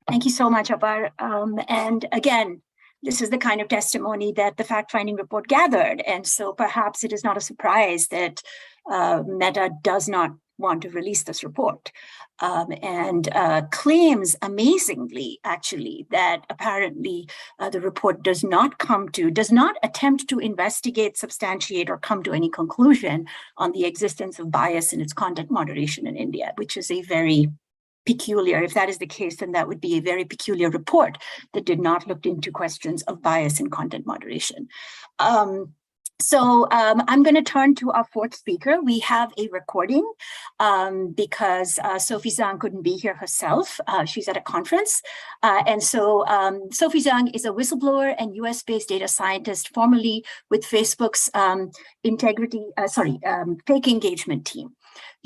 Thank you so much, Apar. And again, this is the kind of testimony that the fact-finding report gathered. And so perhaps it is not a surprise that Meta does not want to release this report, and claims amazingly, actually, that apparently the report does not attempt to investigate, substantiate, or come to any conclusion on the existence of bias in its content moderation in India, which is a very peculiar, if that is the case, then that would be a very peculiar report that did not look into questions of bias in content moderation. So I'm going to turn to our fourth speaker. We have a recording because Sophie Zhang couldn't be here herself. She's at a conference. And so Sophie Zhang is a whistleblower and US-based data scientist, formerly with Facebook's fake engagement team.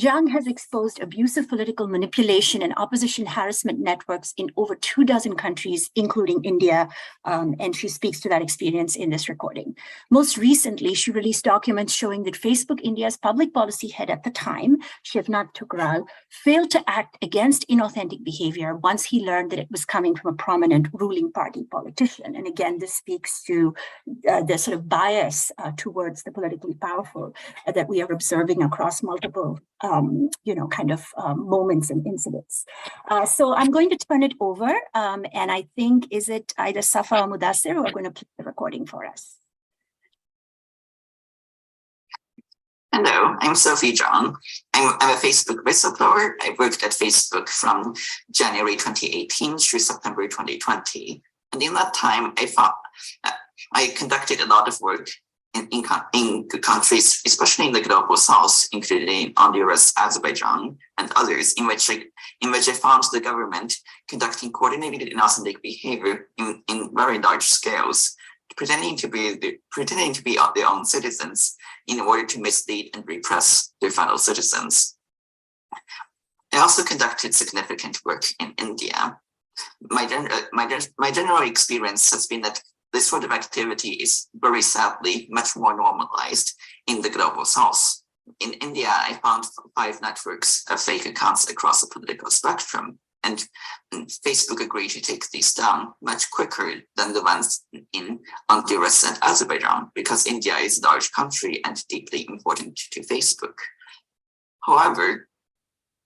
Zhang has exposed abusive political manipulation and opposition harassment networks in over 24 countries, including India, and she speaks to that experience in this recording. Most recently, she released documents showing that Facebook India's public policy head at the time, Shivnath Thukral, failed to act against inauthentic behavior once he learned that it was coming from a prominent ruling party politician. And again, this speaks to the sort of bias towards the politically powerful that we are observing across multiple moments and incidents. So I'm going to turn it over, and I think, is it either Safa or Mudassir who are going to play the recording for us? Hello, I'm Sophie Zhang. I'm a Facebook whistleblower. I worked at Facebook from January 2018 through September 2020. And in that time, I conducted a lot of work in countries, especially in the global south, including Honduras, Azerbaijan, and others, in which I found the government conducting coordinated inauthentic behavior in very large scales, pretending to be their own citizens in order to mislead and repress their fellow citizens. I also conducted significant work in India. My general experience has been that this sort of activity is very sadly much more normalized in the global south. In India, I found 5 networks of fake accounts across the political spectrum, and Facebook agreed to take these down much quicker than the ones in Honduras and Azerbaijan, because India is a large country and deeply important to Facebook. However,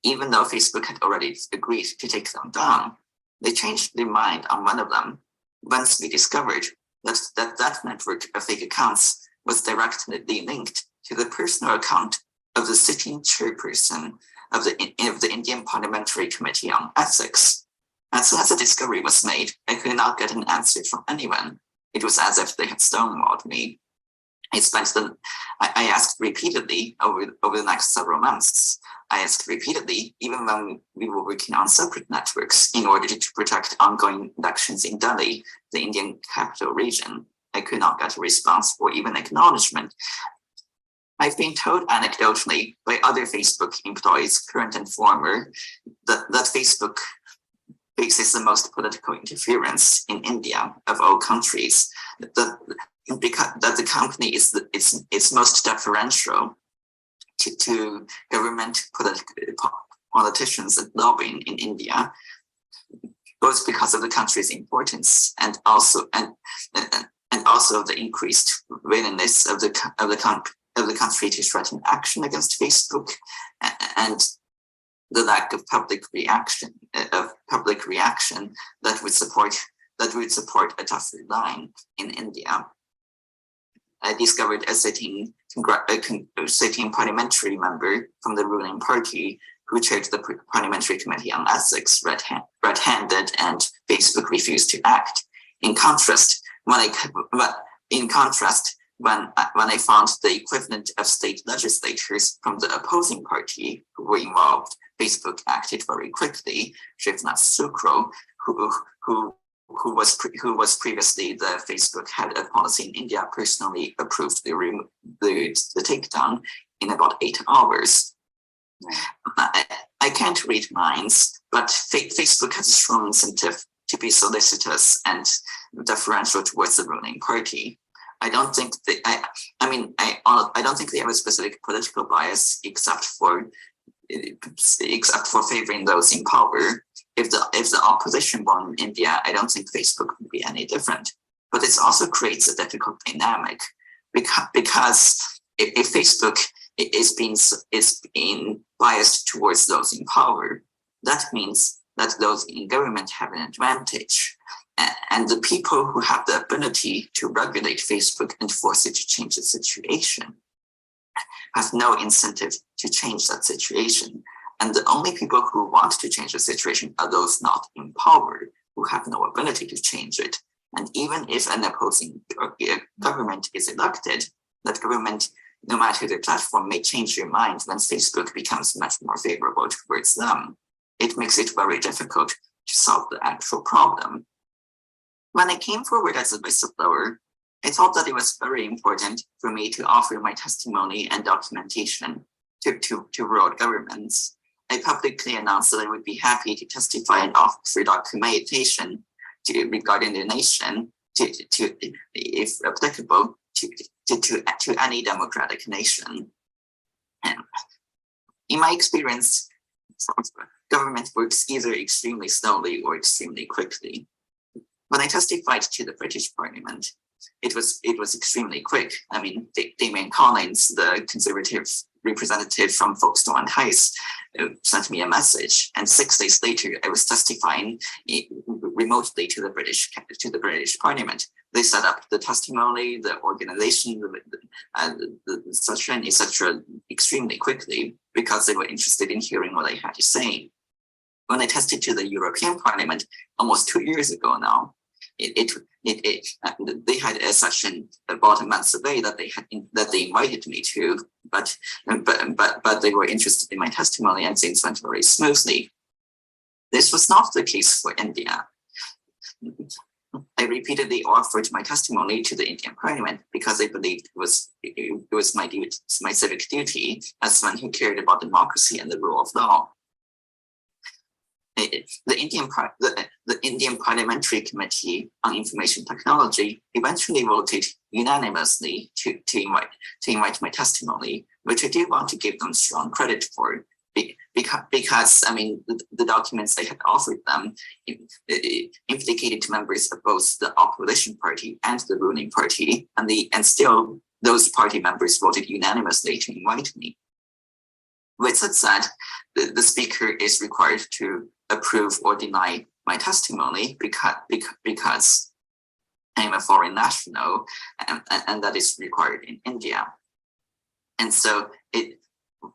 even though Facebook had already agreed to take them down, they changed their mind on one of them once we discovered that network of fake accounts was directly linked to the personal account of the sitting chairperson of the Indian Parliamentary Committee on Ethics. And so as the discovery was made, I could not get an answer from anyone. It was as if they had stonewalled me. I asked repeatedly over the next several months. I asked repeatedly, even when we were working on separate networks in order to protect ongoing elections in Delhi, the Indian capital region. I could not get a response or even acknowledgement I've been told anecdotally by other Facebook employees, current and former, that Facebook faces the most political interference in India of all countries. That the company is most deferential to government politicians and lobbying in India, both because of the country's importance and also the increased willingness of the country to threaten action against Facebook, and the lack of public reaction that would support a tougher line in India. I discovered a sitting parliamentary member from the ruling party who chaired the parliamentary committee on ethics red-handed, and Facebook refused to act. In contrast, when I found the equivalent of state legislators from the opposing party who were involved, Facebook acted very quickly. Shivnath Sukro, who was previously the Facebook head of policy in India, personally approved the takedown in about 8 hours. I can't read minds, but Facebook has a strong incentive to be solicitous and deferential towards the ruling party. I don't think they have a specific political bias except for favoring those in power. If the opposition won in India, I don't think Facebook would be any different. But it also creates a difficult dynamic because if Facebook is being biased towards those in power, that means that those in government have an advantage. And the people who have the ability to regulate Facebook and force it to change the situation have no incentive to change that situation. And the only people who want to change the situation are those not in power, who have no ability to change it. And even if an opposing government is elected, that government, no matter the platform, may change their mind when Facebook becomes much more favorable towards them. It makes it very difficult to solve the actual problem. When I came forward as a whistleblower, I thought that it was very important for me to offer my testimony and documentation to world governments. I publicly announced that I would be happy to testify and offer documentation regarding the nation, if applicable, to any democratic nation. And in my experience, government works either extremely slowly or extremely quickly. When I testified to the British Parliament, it was extremely quick. I mean, Damien Collins, the Conservative representative from Folkestone and Heights, sent me a message, and 6 days later, I was testifying remotely to the British Parliament. They set up the testimony, the organization, the session, etc., extremely quickly because they were interested in hearing what I had to say. When I tested to the European Parliament almost 2 years ago now, they had a session about a month away that they invited me to, but they were interested in my testimony and things went very smoothly. This was not the case for India. I repeatedly offered my testimony to the Indian Parliament because I believed it was my civic duty as someone who cared about democracy and the rule of law. The Indian Parliamentary Committee on Information Technology eventually voted unanimously to invite my testimony, which I do want to give them strong credit for, because I mean the documents I had offered them implicated members of both the opposition party and the ruling party, and still those party members voted unanimously to invite me. With that said, the speaker is required to approve or deny my testimony because I'm a foreign national, and that is required in India. And so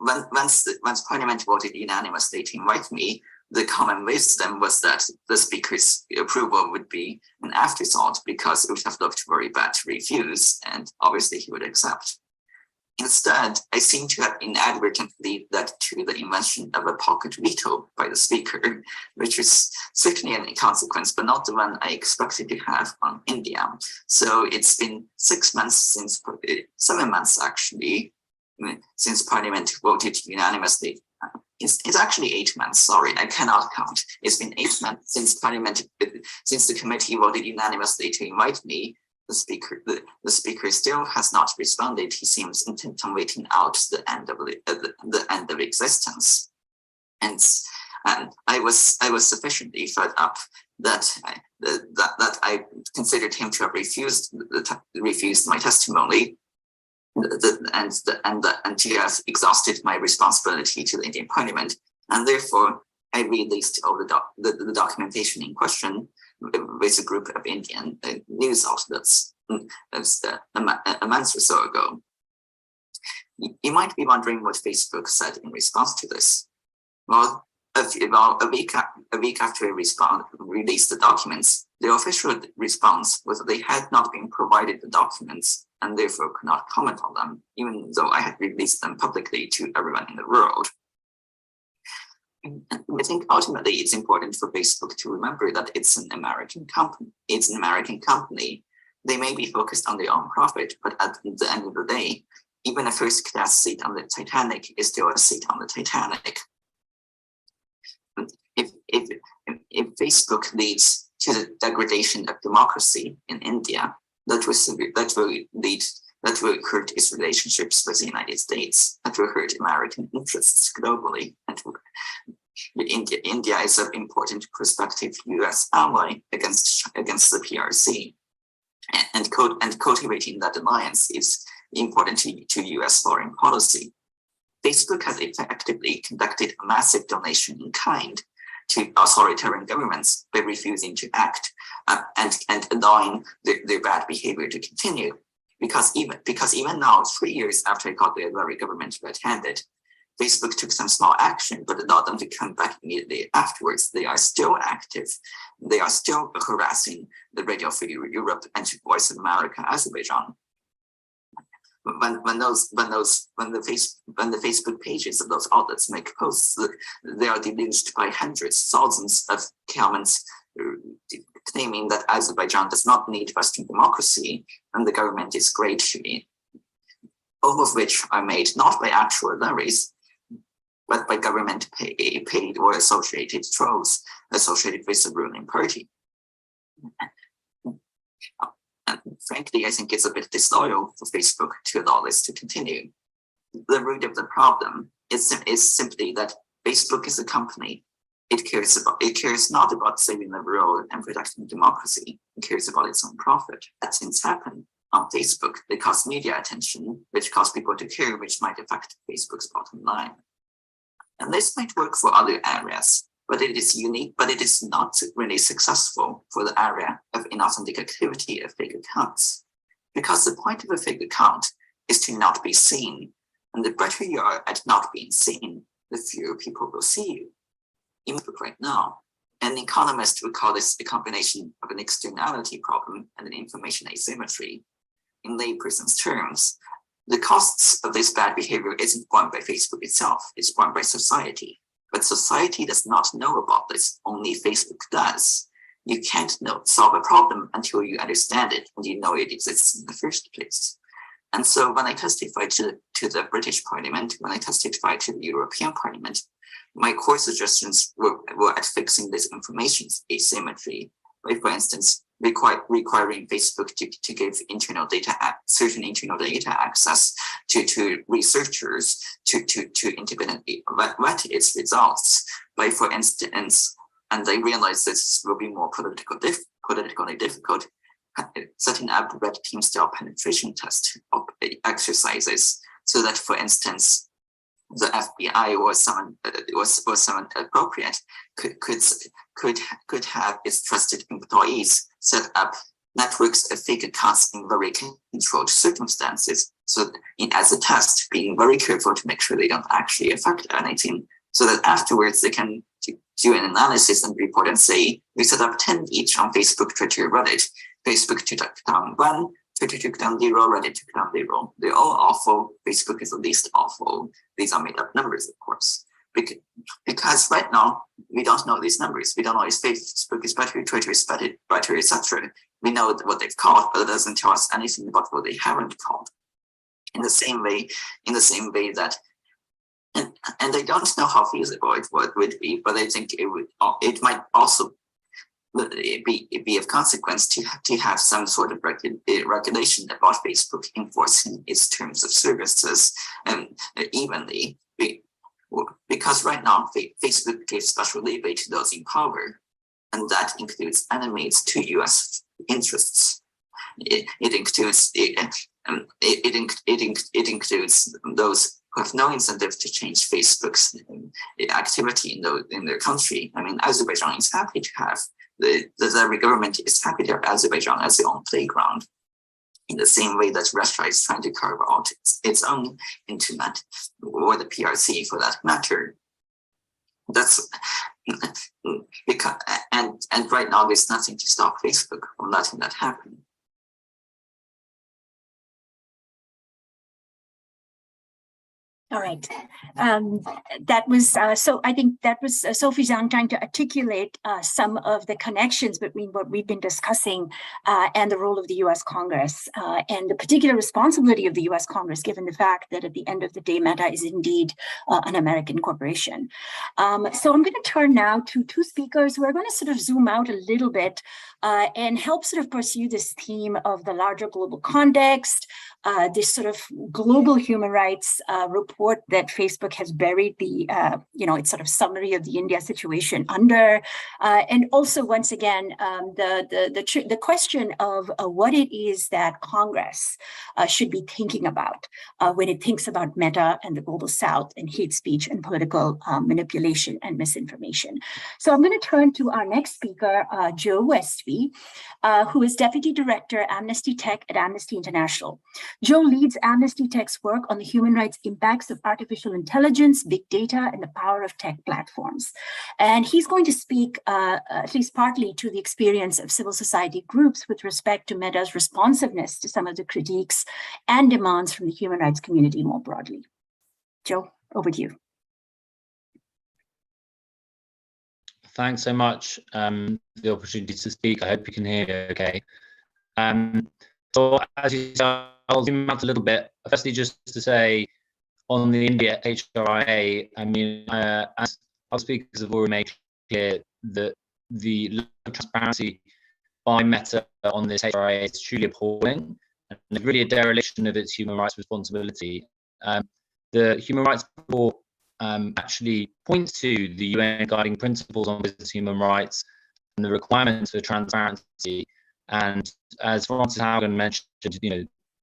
once Parliament voted unanimously to invite me, the common wisdom was that the speaker's approval would be an afterthought because it would have looked very bad to refuse, and obviously he would accept. Instead, I seem to have inadvertently led to the invention of a pocket veto by the speaker, which is certainly an consequence, but not the one I expected to have on India. So it's been 7 months actually, since Parliament voted unanimously. It's actually 8 months. Sorry, I cannot count. It's been 8 months since Parliament, since the committee voted unanimously to invite me. The speaker still has not responded. He seems intent on waiting out the end of existence. And I was sufficiently fed up that I considered him to have refused my testimony, and to have exhausted my responsibility to the Indian Parliament, and therefore I released all the documentation in question with a group of Indian news outlets a month or so ago. You might be wondering what Facebook said in response to this. Well, a week after I released the documents, the official response was that they had not been provided the documents and therefore could not comment on them, even though I had released them publicly to everyone in the world. And I think ultimately it's important for Facebook to remember that it's an American company. They may be focused on their own profit, but at the end of the day, even a first class seat on the Titanic is still a seat on the Titanic. If Facebook leads to the degradation of democracy in India, that will hurt its relationships with the United States, that will hurt American interests globally, and India is an important prospective US ally against the PRC, and cultivating that alliance is important to US foreign policy. Facebook has effectively conducted a massive donation in kind to authoritarian governments by refusing to act and allowing their bad behavior to continue. Because even now, 3 years after I got the very government red-handed, Facebook took some small action, but allowed them to come back immediately afterwards. They are still active. They are still harassing the Radio Free Europe and Voice of America, Azerbaijan. When the Facebook pages of those outlets make posts, they are deluged by hundreds, thousands of comments claiming that Azerbaijan does not need Western democracy and the government is great, all of which are made not by actual levies, but by government paid or associated trolls associated with the ruling party. And frankly, I think it's a bit disloyal for Facebook to allow this to continue. The root of the problem is simply that Facebook is a company. It cares not about saving the world and protecting democracy. It cares about its own profit. That things happen on Facebook. They cause media attention, which cause people to care, which might affect Facebook's bottom line. And this might work for other areas, but it is unique, but it is not really successful for the area of inauthentic activity of fake accounts. Because the point of a fake account is to not be seen. And the better you are at not being seen, the fewer people will see you. In Facebook right now, an economist would call this a combination of an externality problem and an information asymmetry. In layperson's terms, the costs of this bad behavior isn't borne by Facebook itself, it's borne by society. But society does not know about this, only Facebook does. You can't solve a problem until you understand it and you know it exists in the first place. And so when I testified to the British Parliament, when I testified to the European Parliament, my core suggestions were at fixing this information asymmetry, by, for instance, requiring Facebook to give certain internal data access to researchers to independently vet its results. By, for instance, and I realize this will be more politically difficult, setting up red team style penetration test exercises, so that, for instance, the FBI or someone appropriate could have its trusted employees set up networks of fake accounts in very controlled circumstances. So as a test, being very careful to make sure they don't actually affect anything, so that afterwards they can do an analysis and report and say, we set up 10 each on Facebook, Twitter, Reddit. Facebook took down 1, Twitter took down 0, Reddit took down 0. They're all awful. Facebook is the least awful. These are made up numbers, of course. Because right now, we don't know these numbers. We don't know if Facebook is better, Twitter is better, etc. We know what they've called, but it doesn't tell us anything about what they haven't called. in the same way that, and I don't know how feasible it would be, but I think it might also be of consequence to have some sort of regulation about Facebook enforcing its terms of services evenly, because right now Facebook gives special leeway to those in power, and that includes enemies to U.S. interests. It includes those who have no incentive to change Facebook's activity in their country. I mean, Azerbaijan is happy to have the Azeri government is happy to have Azerbaijan as their own playground, in the same way that Russia is trying to carve out its own internet, or the PRC for that matter. That's because, and right now there's nothing to stop Facebook from letting that happen. All right. That was so. I think that was Sophie Zhang trying to articulate some of the connections between what we've been discussing and the role of the U.S. Congress and the particular responsibility of the U.S. Congress, given the fact that at the end of the day, Meta is indeed an American corporation. So I'm going to turn now to two speakers who are going to sort of zoom out a little bit and help sort of pursue this theme of the larger global context, this sort of global human rights report that Facebook has buried the, its sort of summary of the India situation under, and also once again the question of what it is that Congress should be thinking about when it thinks about Meta and the global South and hate speech and political manipulation and misinformation. So I'm going to turn to our next speaker, Joe Westby, who is Deputy Director, Amnesty Tech at Amnesty International. Joe leads Amnesty Tech's work on the human rights impacts of artificial intelligence, big data, and the power of tech platforms. And he's going to speak at least partly to the experience of civil society groups with respect to Meta's responsiveness to some of the critiques and demands from the human rights community more broadly. Joe, over to you. Thanks so much for the opportunity to speak. I hope you can hear me okay. So as you said, I'll zoom out a little bit. Firstly, just to say on the India HRIA, I mean, as our speakers have already made clear, that the lack of transparency by Meta on this HRIA is truly appalling and really a dereliction of its human rights responsibility. The human rights report actually points to the UN guiding principles on business human rights and the requirements for transparency. And as Francis Haugen mentioned,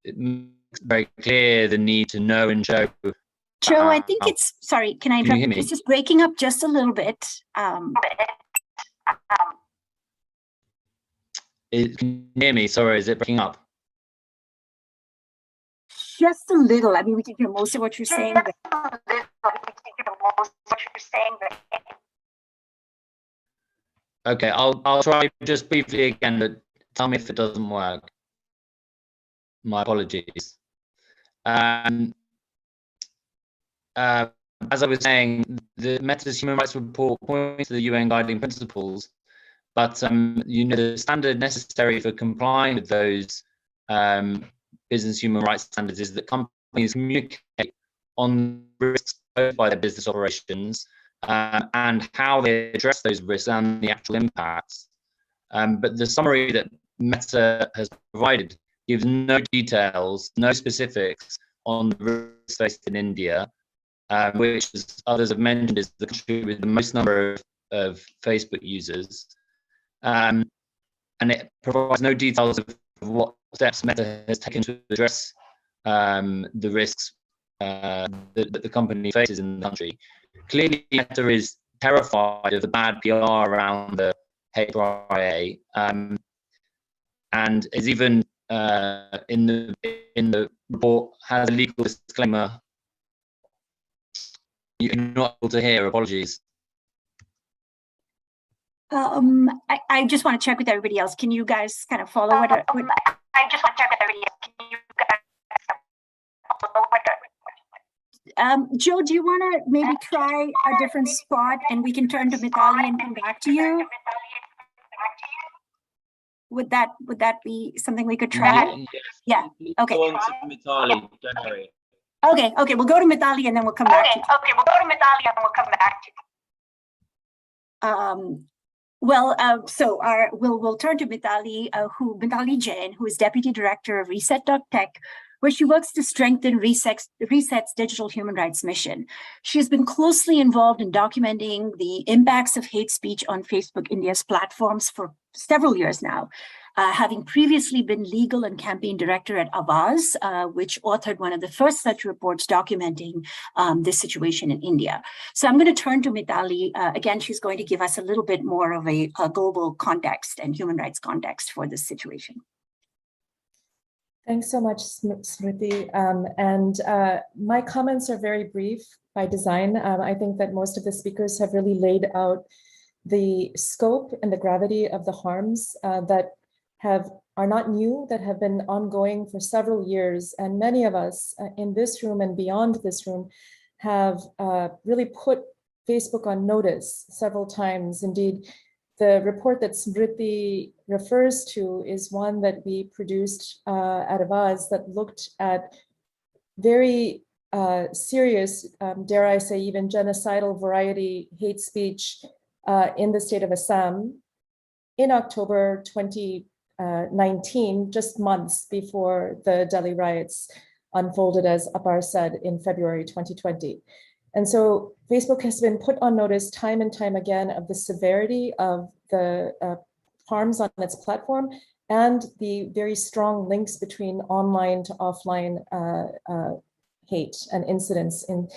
it makes very clear the need to know and show. Joe, I think it's, sorry, can I interrupt? It's just breaking up just a little bit. Can you hear me? Sorry, is it breaking up? Just a little. I mean, we can hear most of what you're saying. Okay, I'll try just briefly again, but tell me if it doesn't work. My apologies. As I was saying, the Meta's human rights report points to the UN guiding principles, but the standard necessary for complying with those business human rights standards is that companies communicate on risks posed by their business operations and how they address those risks and the actual impacts. But the summary that Meta has provided gives no details, no specifics on the risks faced in India, which, as others have mentioned, is the country with the most number of Facebook users. And it provides no details of what steps Meta has taken to address the risks that the company faces in the country. Clearly, Meta is terrified of the bad PR around the HRIA, and is even in the report has a legal disclaimer. You're not able to hear. Apologies. I just want to check with everybody else. Can you guys kind of follow what? I just want to check with everybody else. Can you guys follow what? Joe, do you want to maybe try a different spot and we can turn to Meetali and come back to you? Would that be something we could try? Yes. Yeah. Please Okay. go on to Meetali, don't worry. Okay, we'll go to Meetali and then we'll come back to we'll go to Meetali and we'll come back to we'll turn to Meetali, Meetali Jain, who is Deputy Director of Reset.tech, where she works to strengthen Reset's digital human rights mission. She has been closely involved in documenting the impacts of hate speech on Facebook India's platforms for several years now, having previously been legal and campaign director at Avaz, which authored one of the first such reports documenting this situation in India. So I'm going to turn to Meetali. Again, she's going to give us a little bit more of a global context and human rights context for this situation. Thanks so much, Smriti. My comments are very brief by design. I think that most of the speakers have really laid out the scope and the gravity of the harms that are not new, that have been ongoing for several years. And many of us in this room and beyond this room have really put Facebook on notice several times. Indeed, the report that Smriti refers to is one that we produced at Avaz that looked at very serious, dare I say, even genocidal variety hate speech in the state of Assam in October 2019, just months before the Delhi riots unfolded, as Apar said, in February 2020. And so Facebook has been put on notice time and time again of the severity of the harms on its platform and the very strong links between online to offline hate and incidents in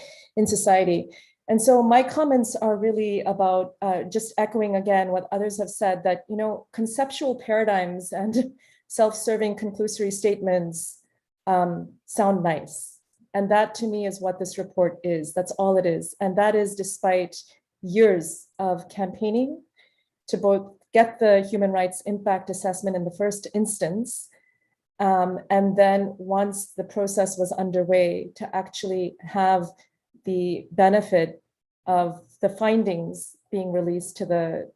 society. And so my comments are really about just echoing again what others have said, that, you know, conceptual paradigms and self-serving conclusory statements sound nice. And that to me is what this report is. That's all it is. And that is despite years of campaigning to both get the human rights impact assessment in the first instance, and then once the process was underway, to actually have the benefit of the findings being released to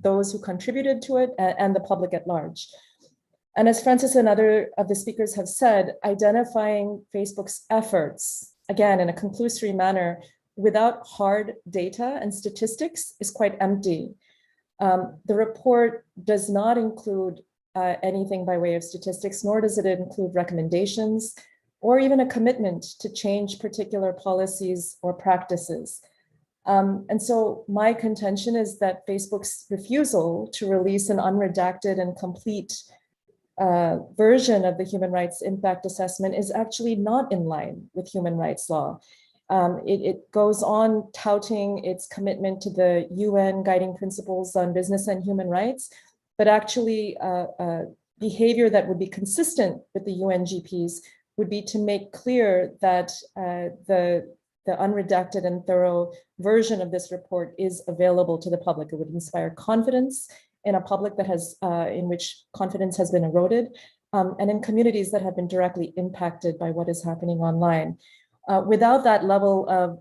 those who contributed to it and the public at large. And as Francis and other of the speakers have said, identifying Facebook's efforts, again, in a conclusory manner, without hard data and statistics is quite empty. The report does not include anything by way of statistics, nor does it include recommendations or even a commitment to change particular policies or practices. And so my contention is that Facebook's refusal to release an unredacted and complete version of the human rights impact assessment is actually not in line with human rights law. It goes on touting its commitment to the UN guiding principles on business and human rights, but actually behavior that would be consistent with the UNGPs would be to make clear that the unredacted and thorough version of this report is available to the public. It would inspire confidence in a public that has, in which confidence has been eroded, and in communities that have been directly impacted by what is happening online. Without that level of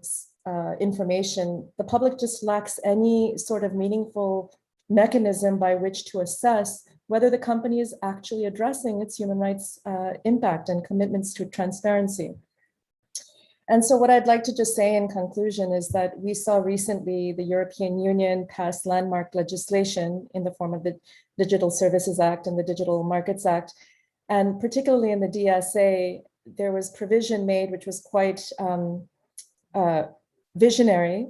information, the public just lacks any sort of meaningful mechanism by which to assess whether the company is actually addressing its human rights impact and commitments to transparency. And so what I'd like to just say in conclusion is that we saw recently the European Union pass landmark legislation in the form of the Digital Services Act and the Digital Markets Act. And particularly in the DSA, there was provision made, which was quite visionary,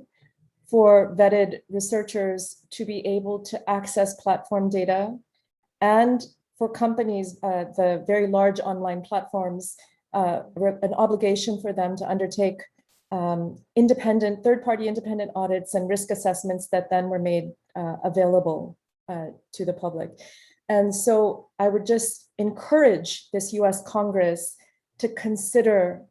for vetted researchers to be able to access platform data, and for companies, the very large online platforms, an obligation for them to undertake independent, third-party independent audits and risk assessments that then were made available to the public. And so I would just encourage this US Congress to consider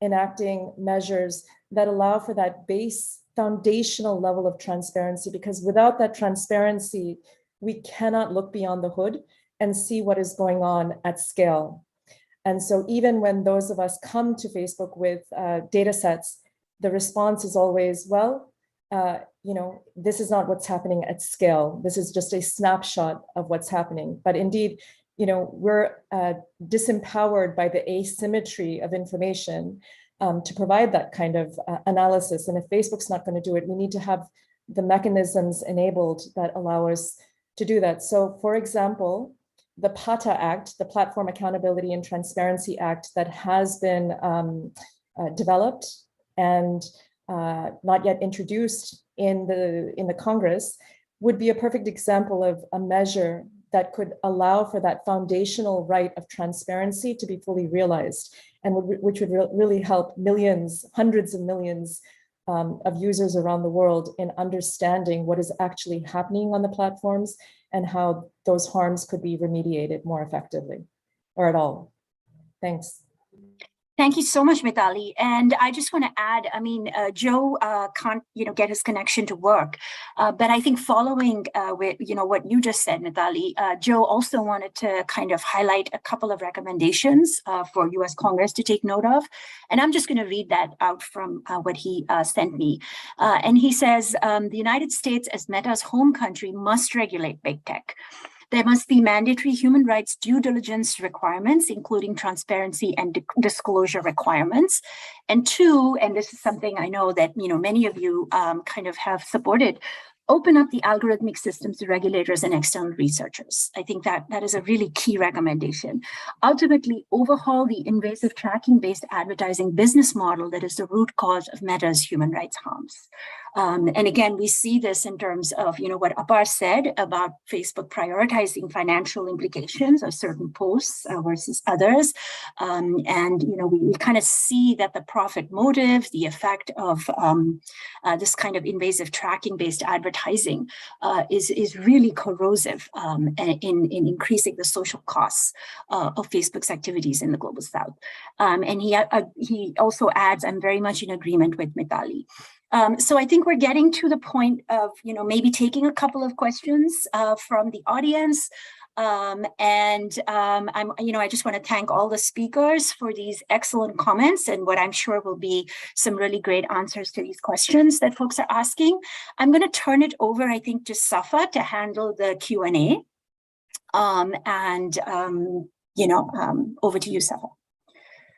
enacting measures that allow for that base foundational level of transparency, because without that transparency, we cannot look beyond the hood and see what is going on at scale. And so even when those of us come to Facebook with data sets, the response is always, well, this is not what's happening at scale. This is just a snapshot of what's happening. But indeed, we're disempowered by the asymmetry of information to provide that kind of analysis. And if Facebook's not going to do it, we need to have the mechanisms enabled that allow us to do that. So, for example, the PATA Act, the Platform Accountability and Transparency Act, that has been developed and not yet introduced in the Congress, would be a perfect example of a measure that could allow for that foundational right of transparency to be fully realized, and which would really help millions, hundreds of millions of users around the world in understanding what is actually happening on the platforms and how those harms could be remediated more effectively or at all. Thanks. Thank you so much, Meetali. And I just want to add, Joe can't, get his connection to work. But I think following with, what you just said, Meetali, Joe also wanted to kind of highlight a couple of recommendations for US Congress to take note of. And I'm just going to read that out from what he sent me. And he says, the United States, as Meta's home country, must regulate big tech. There must be mandatory human rights due diligence requirements, including transparency and disclosure requirements. And two, and this is something I know that many of you kind of have supported, open up the algorithmic systems to regulators and external researchers. I think that is a really key recommendation. Ultimately, overhaul the invasive tracking-based advertising business model that is the root cause of Meta's human rights harms. And again, we see this in terms of what Apar said about Facebook prioritizing financial implications of certain posts versus others. And we kind of see that the profit motive, the effect of this kind of invasive tracking-based advertising is really corrosive in increasing the social costs of Facebook's activities in the global South. And he also adds, I'm very much in agreement with Meetali. So I think we're getting to the point of, maybe taking a couple of questions from the audience. I just want to thank all the speakers for these excellent comments and what I'm sure will be some really great answers to these questions that folks are asking. I'm going to turn it over, I think, to Safa to handle the Q&A. Over to you, Safa.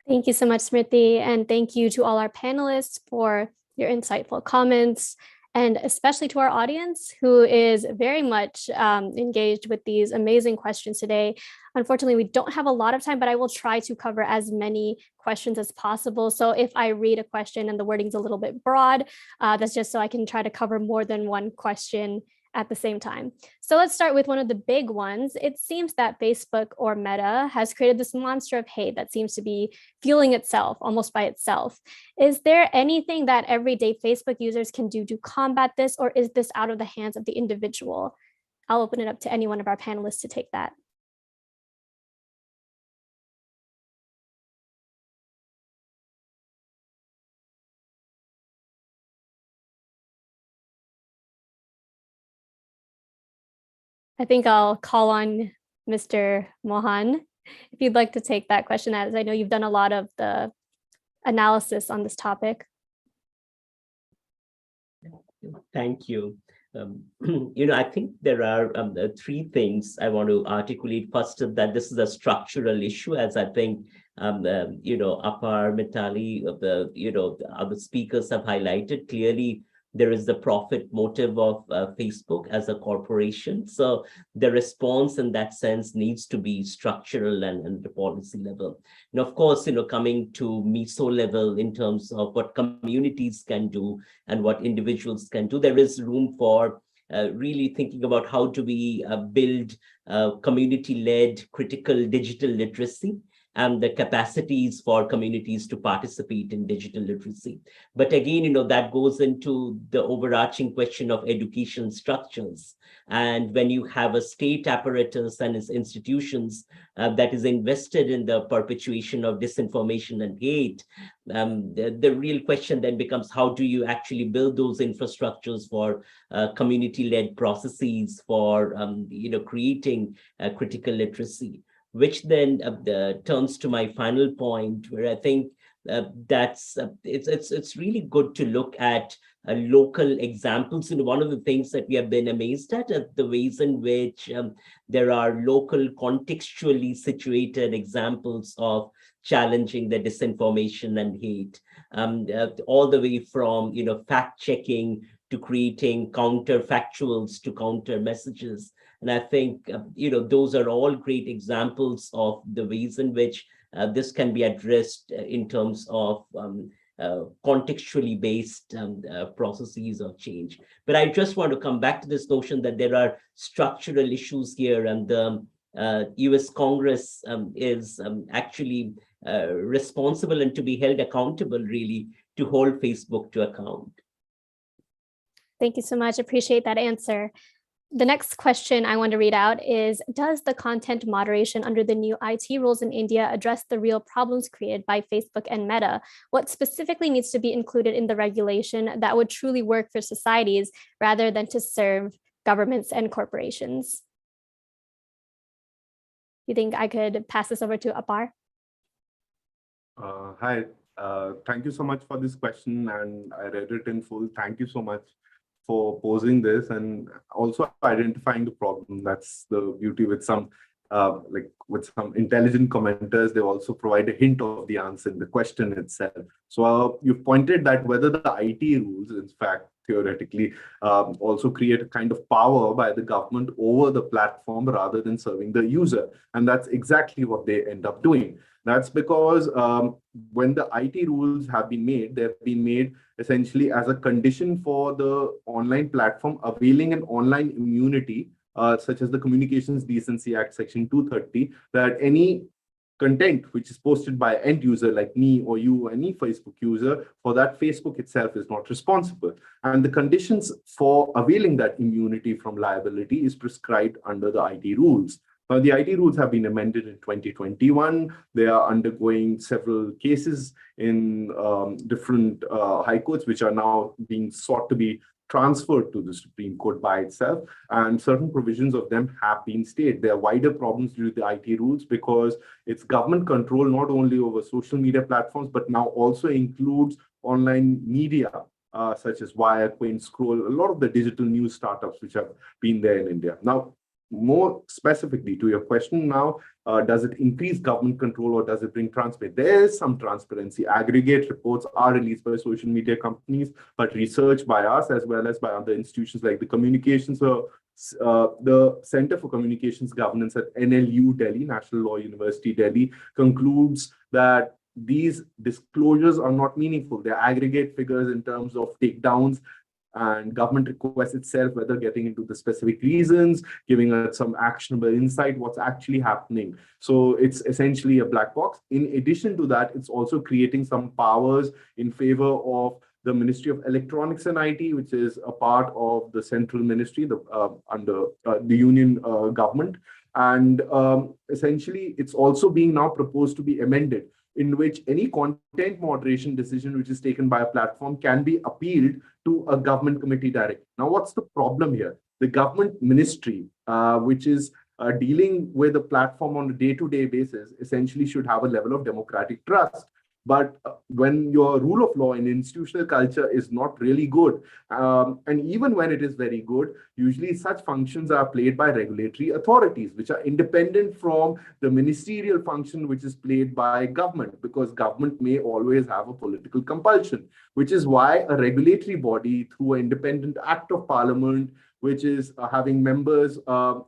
Thank you so much, Smriti. And thank you to all our panelists for your insightful comments, and especially to our audience who is very much engaged with these amazing questions today. Unfortunately, we don't have a lot of time, but I will try to cover as many questions as possible. So if I read a question and the wording's a little bit broad, that's just so I can try to cover more than one question at the same time. So let's start with one of the big ones. It seems that Facebook, or Meta, has created this monster of hate that seems to be fueling itself almost by itself. Is there anything that everyday Facebook users can do to combat this, or is this out of the hands of the individual? I'll open it up to any one of our panelists to take that. I think I'll call on Mr. Mohan, if you'd like to take that question, as I know you've done a lot of the analysis on this topic. Thank you. I think there are three things I want to articulate. First, that this is a structural issue, as I think Apar, Meetali, the other speakers have highlighted. Clearly, there is the profit motive of Facebook as a corporation. So the response in that sense needs to be structural and the policy level. And of course, coming to meso level in terms of what communities can do and what individuals can do, there is room for really thinking about how do we build community-led critical digital literacy and the capacities for communities to participate in digital literacy. But again, that goes into the overarching question of education structures. And when you have a state apparatus and its institutions that is invested in the perpetuation of disinformation and hate, the real question then becomes, how do you actually build those infrastructures for community-led processes for creating critical literacy? Which then turns to my final point, where I think it's really good to look at local examples. And one of the things that we have been amazed at are the ways in which there are local contextually situated examples of challenging the disinformation and hate, all the way from fact checking to creating counterfactuals to counter messages. And I think those are all great examples of the ways in which this can be addressed in terms of contextually based processes of change. But I just want to come back to this notion that there are structural issues here, and the US Congress is actually responsible and to be held accountable, really, to hold Facebook to account. Thank you so much. Appreciate that answer. The next question I want to read out is, does the content moderation under the new IT rules in India address the real problems created by Facebook and Meta? What specifically needs to be included in the regulation that would truly work for societies rather than to serve governments and corporations? You think I could pass this over to Apar? Hi, thank you so much for this question, and I read it in full. Thank you so much for posing this and also identifying the problem. That's the beauty with some with some intelligent commenters. They also provide a hint of the answer in the question itself. So you've pointed that whether the IT rules, in fact, theoretically, also create a kind of power by the government over the platform rather than serving the user. And that's exactly what they end up doing. That's because when the IT rules have been made, they've been made essentially as a condition for the online platform availing an online immunity, such as the Communications Decency Act, Section 230, that any content which is posted by end user like me or you, any Facebook user, for that Facebook itself is not responsible. And the conditions for availing that immunity from liability is prescribed under the IT rules. Now, the IT rules have been amended in 2021. They are undergoing several cases in different high courts, which are now being sought to be transferred to the Supreme Court by itself. And certain provisions of them have been stayed. There are wider problems due to the IT rules because it's government control not only over social media platforms, but now also includes online media, such as Wire, Quint, Scroll, a lot of the digital news startups which have been there in India. Now, more specifically to your question now, does it increase government control or does it bring transparency? There is some transparency. Aggregate reports are released by social media companies, but research by us as well as by other institutions like the Communications, the Center for Communications Governance at NLU Delhi, National Law University Delhi, concludes that these disclosures are not meaningful. They're aggregate figures in terms of takedowns and government requests itself, whether getting into the specific reasons, giving us some actionable insight, what's actually happening. So it's essentially a black box. In addition to that, it's also creating some powers in favor of the Ministry of Electronics and IT, which is a part of the central ministry under the union government. And essentially, it's also being now proposed to be amended, in which any content moderation decision which is taken by a platform can be appealed to a government committee directly. Now, what's the problem here? The government ministry, which is dealing with a platform on a day-to-day basis, essentially should have a level of democratic trust. But when your rule of law and institutional culture is not really good, and even when it is very good, usually such functions are played by regulatory authorities, which are independent from the ministerial function which is played by government, because government may always have a political compulsion, which is why a regulatory body through an independent act of parliament, which is having members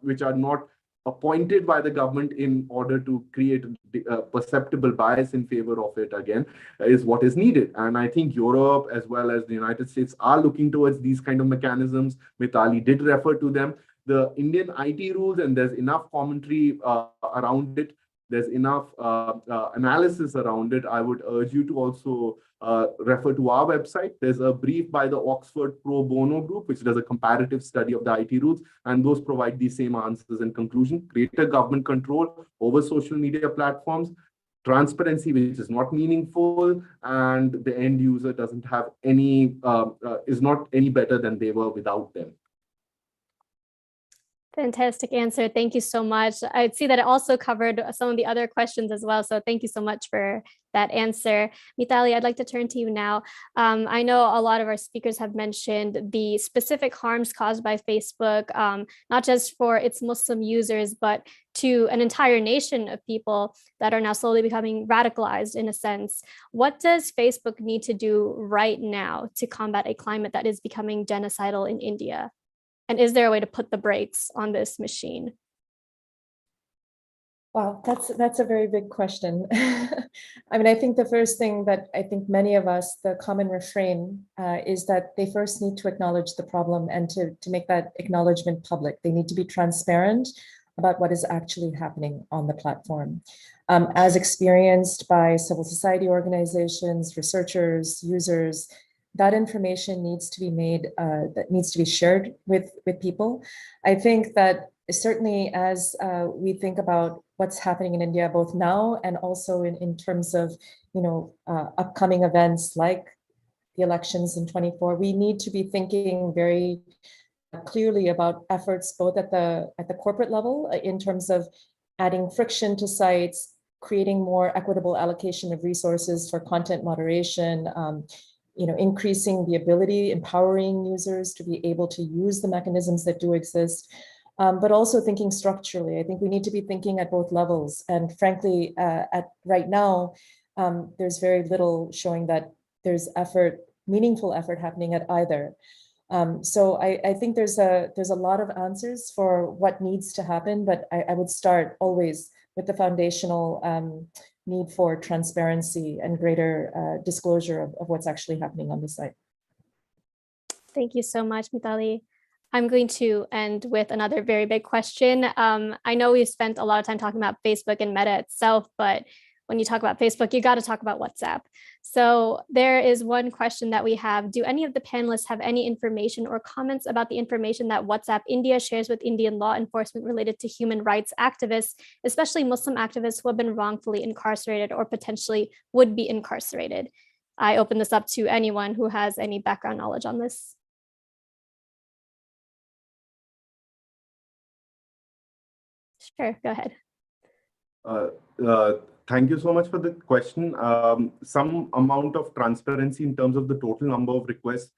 which are not appointed by the government in order to create a perceptible bias in favor of it again, is what is needed. And I think Europe as well as the United States are looking towards these kind of mechanisms. Meetali did refer to them. The Indian IT rules, and there's enough commentary around it, there's enough analysis around it. I would urge you to also refer to our website. There's a brief by the Oxford Pro Bono group, which does a comparative study of the IT rules, and those provide the same answers in conclusion. Greater government control over social media platforms, transparency which is not meaningful, and the end user doesn't have any, is not any better than they were without them. Fantastic answer. Thank you so much. I see that it also covered some of the other questions as well. So thank you so much for that answer. Meetali, I'd like to turn to you now. I know a lot of our speakers have mentioned the specific harms caused by Facebook, not just for its Muslim users, but to an entire nation of people that are now slowly becoming radicalized in a sense. What does Facebook need to do right now to combat a climate that is becoming genocidal in India? And is there a way to put the brakes on this machine? Wow, that's a very big question. I mean, I think the first thing that I think many of us, the common refrain is that they first need to acknowledge the problem and to make that acknowledgement public. They need to be transparent about what is actually happening on the platform. As experienced by civil society organizations, researchers, users, that information needs to be made, that needs to be shared with people. I think that certainly as we think about what's happening in India, both now and also in terms of, upcoming events like the elections in 24, we need to be thinking very clearly about efforts both at the corporate level in terms of adding friction to sites, creating more equitable allocation of resources for content moderation, increasing the ability, empowering users to be able to use the mechanisms that do exist, but also thinking structurally. I think we need to be thinking at both levels. And frankly, right now, there's very little showing that there's meaningful effort happening at either. So I think there's a lot of answers for what needs to happen, but I would start always with the foundational need for transparency and greater disclosure of what's actually happening on the site. Thank you so much, Meetali. I'm going to end with another very big question. I know we've spent a lot of time talking about Facebook and Meta itself, but when you talk about Facebook, you got to talk about WhatsApp. So there is one question that we have. Do any of the panelists have any information or comments about the information that WhatsApp India shares with Indian law enforcement related to human rights activists, especially Muslim activists who have been wrongfully incarcerated or potentially would be incarcerated? I open this up to anyone who has any background knowledge on this. Sure, go ahead. Thank you so much for the question. Some amount of transparency in terms of the total number of requests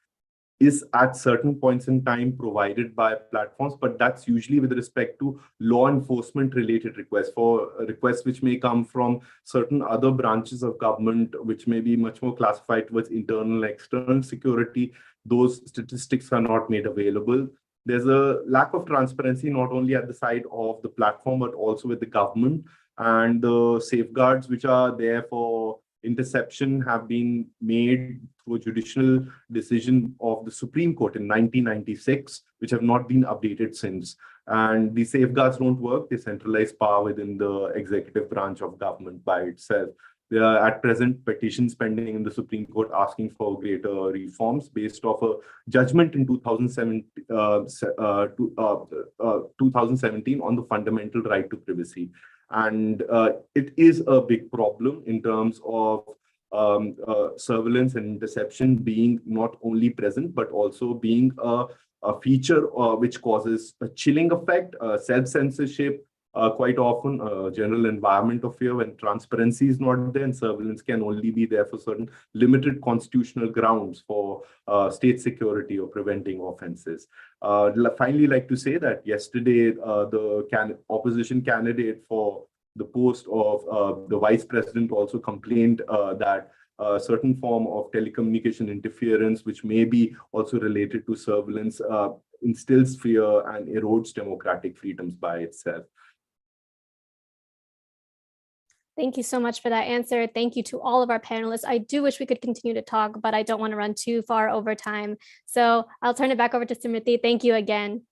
is at certain points in time provided by platforms, but that's usually with respect to law enforcement related requests. For requests which may come from certain other branches of government, which may be much more classified towards internal and external security, those statistics are not made available. There's a lack of transparency not only at the side of the platform, but also with the government. And the safeguards which are there for interception have been made through a judicial decision of the Supreme Court in 1996, which have not been updated since. And the safeguards don't work. They centralize power within the executive branch of government by itself. There are at present petitions pending in the Supreme Court asking for greater reforms based off a judgment in 2017 on the fundamental right to privacy. And it is a big problem in terms of surveillance and interception being not only present, but also being a feature which causes a chilling effect, self-censorship, quite often a general environment of fear when transparency is not there, and surveillance can only be there for certain limited constitutional grounds for state security or preventing offenses. Finally, like to say that yesterday, the opposition candidate for the post of the vice president also complained that a certain form of telecommunication interference, which may be also related to surveillance, instills fear and erodes democratic freedoms by itself. Thank you so much for that answer. Thank you to all of our panelists. I do wish we could continue to talk, but I don't want to run too far over time. So I'll turn it back over to Smriti. Thank you again.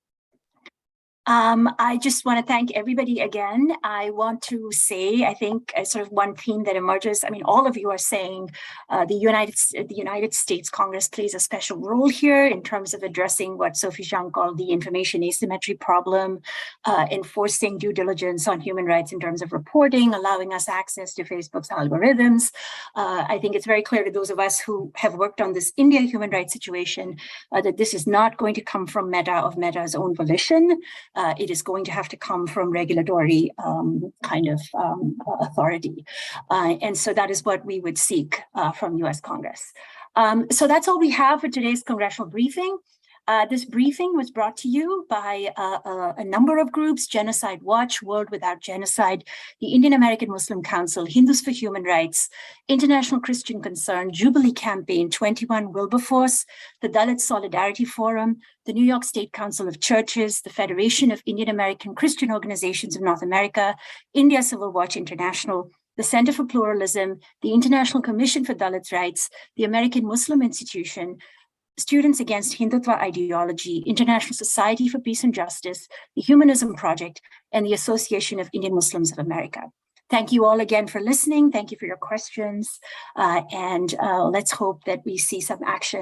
I just want to thank everybody again. I want to say, I think sort of one theme that emerges, I mean, all of you are saying the United States Congress plays a special role here in terms of addressing what Sophie Zhang called the information asymmetry problem, enforcing due diligence on human rights in terms of reporting, allowing us access to Facebook's algorithms. I think it's very clear to those of us who have worked on this India human rights situation that this is not going to come from Meta of Meta's own volition. it is going to have to come from regulatory authority. And so that is what we would seek from US Congress. So that's all we have for today's congressional briefing. This briefing was brought to you by a number of groups: Genocide Watch, World Without Genocide, the Indian American Muslim Council, Hindus for Human Rights, International Christian Concern, Jubilee Campaign, 21 Wilberforce, the Dalit Solidarity Forum, the New York State Council of Churches, the Federation of Indian American Christian Organizations of North America, India Civil Watch International, the Center for Pluralism, the International Commission for Dalit Rights, the American Muslim Institution, Students Against Hindutva Ideology, International Society for Peace and Justice, the Humanism Project, and the Association of Indian Muslims of America. Thank you all again for listening. Thank you for your questions. And let's hope that we see some action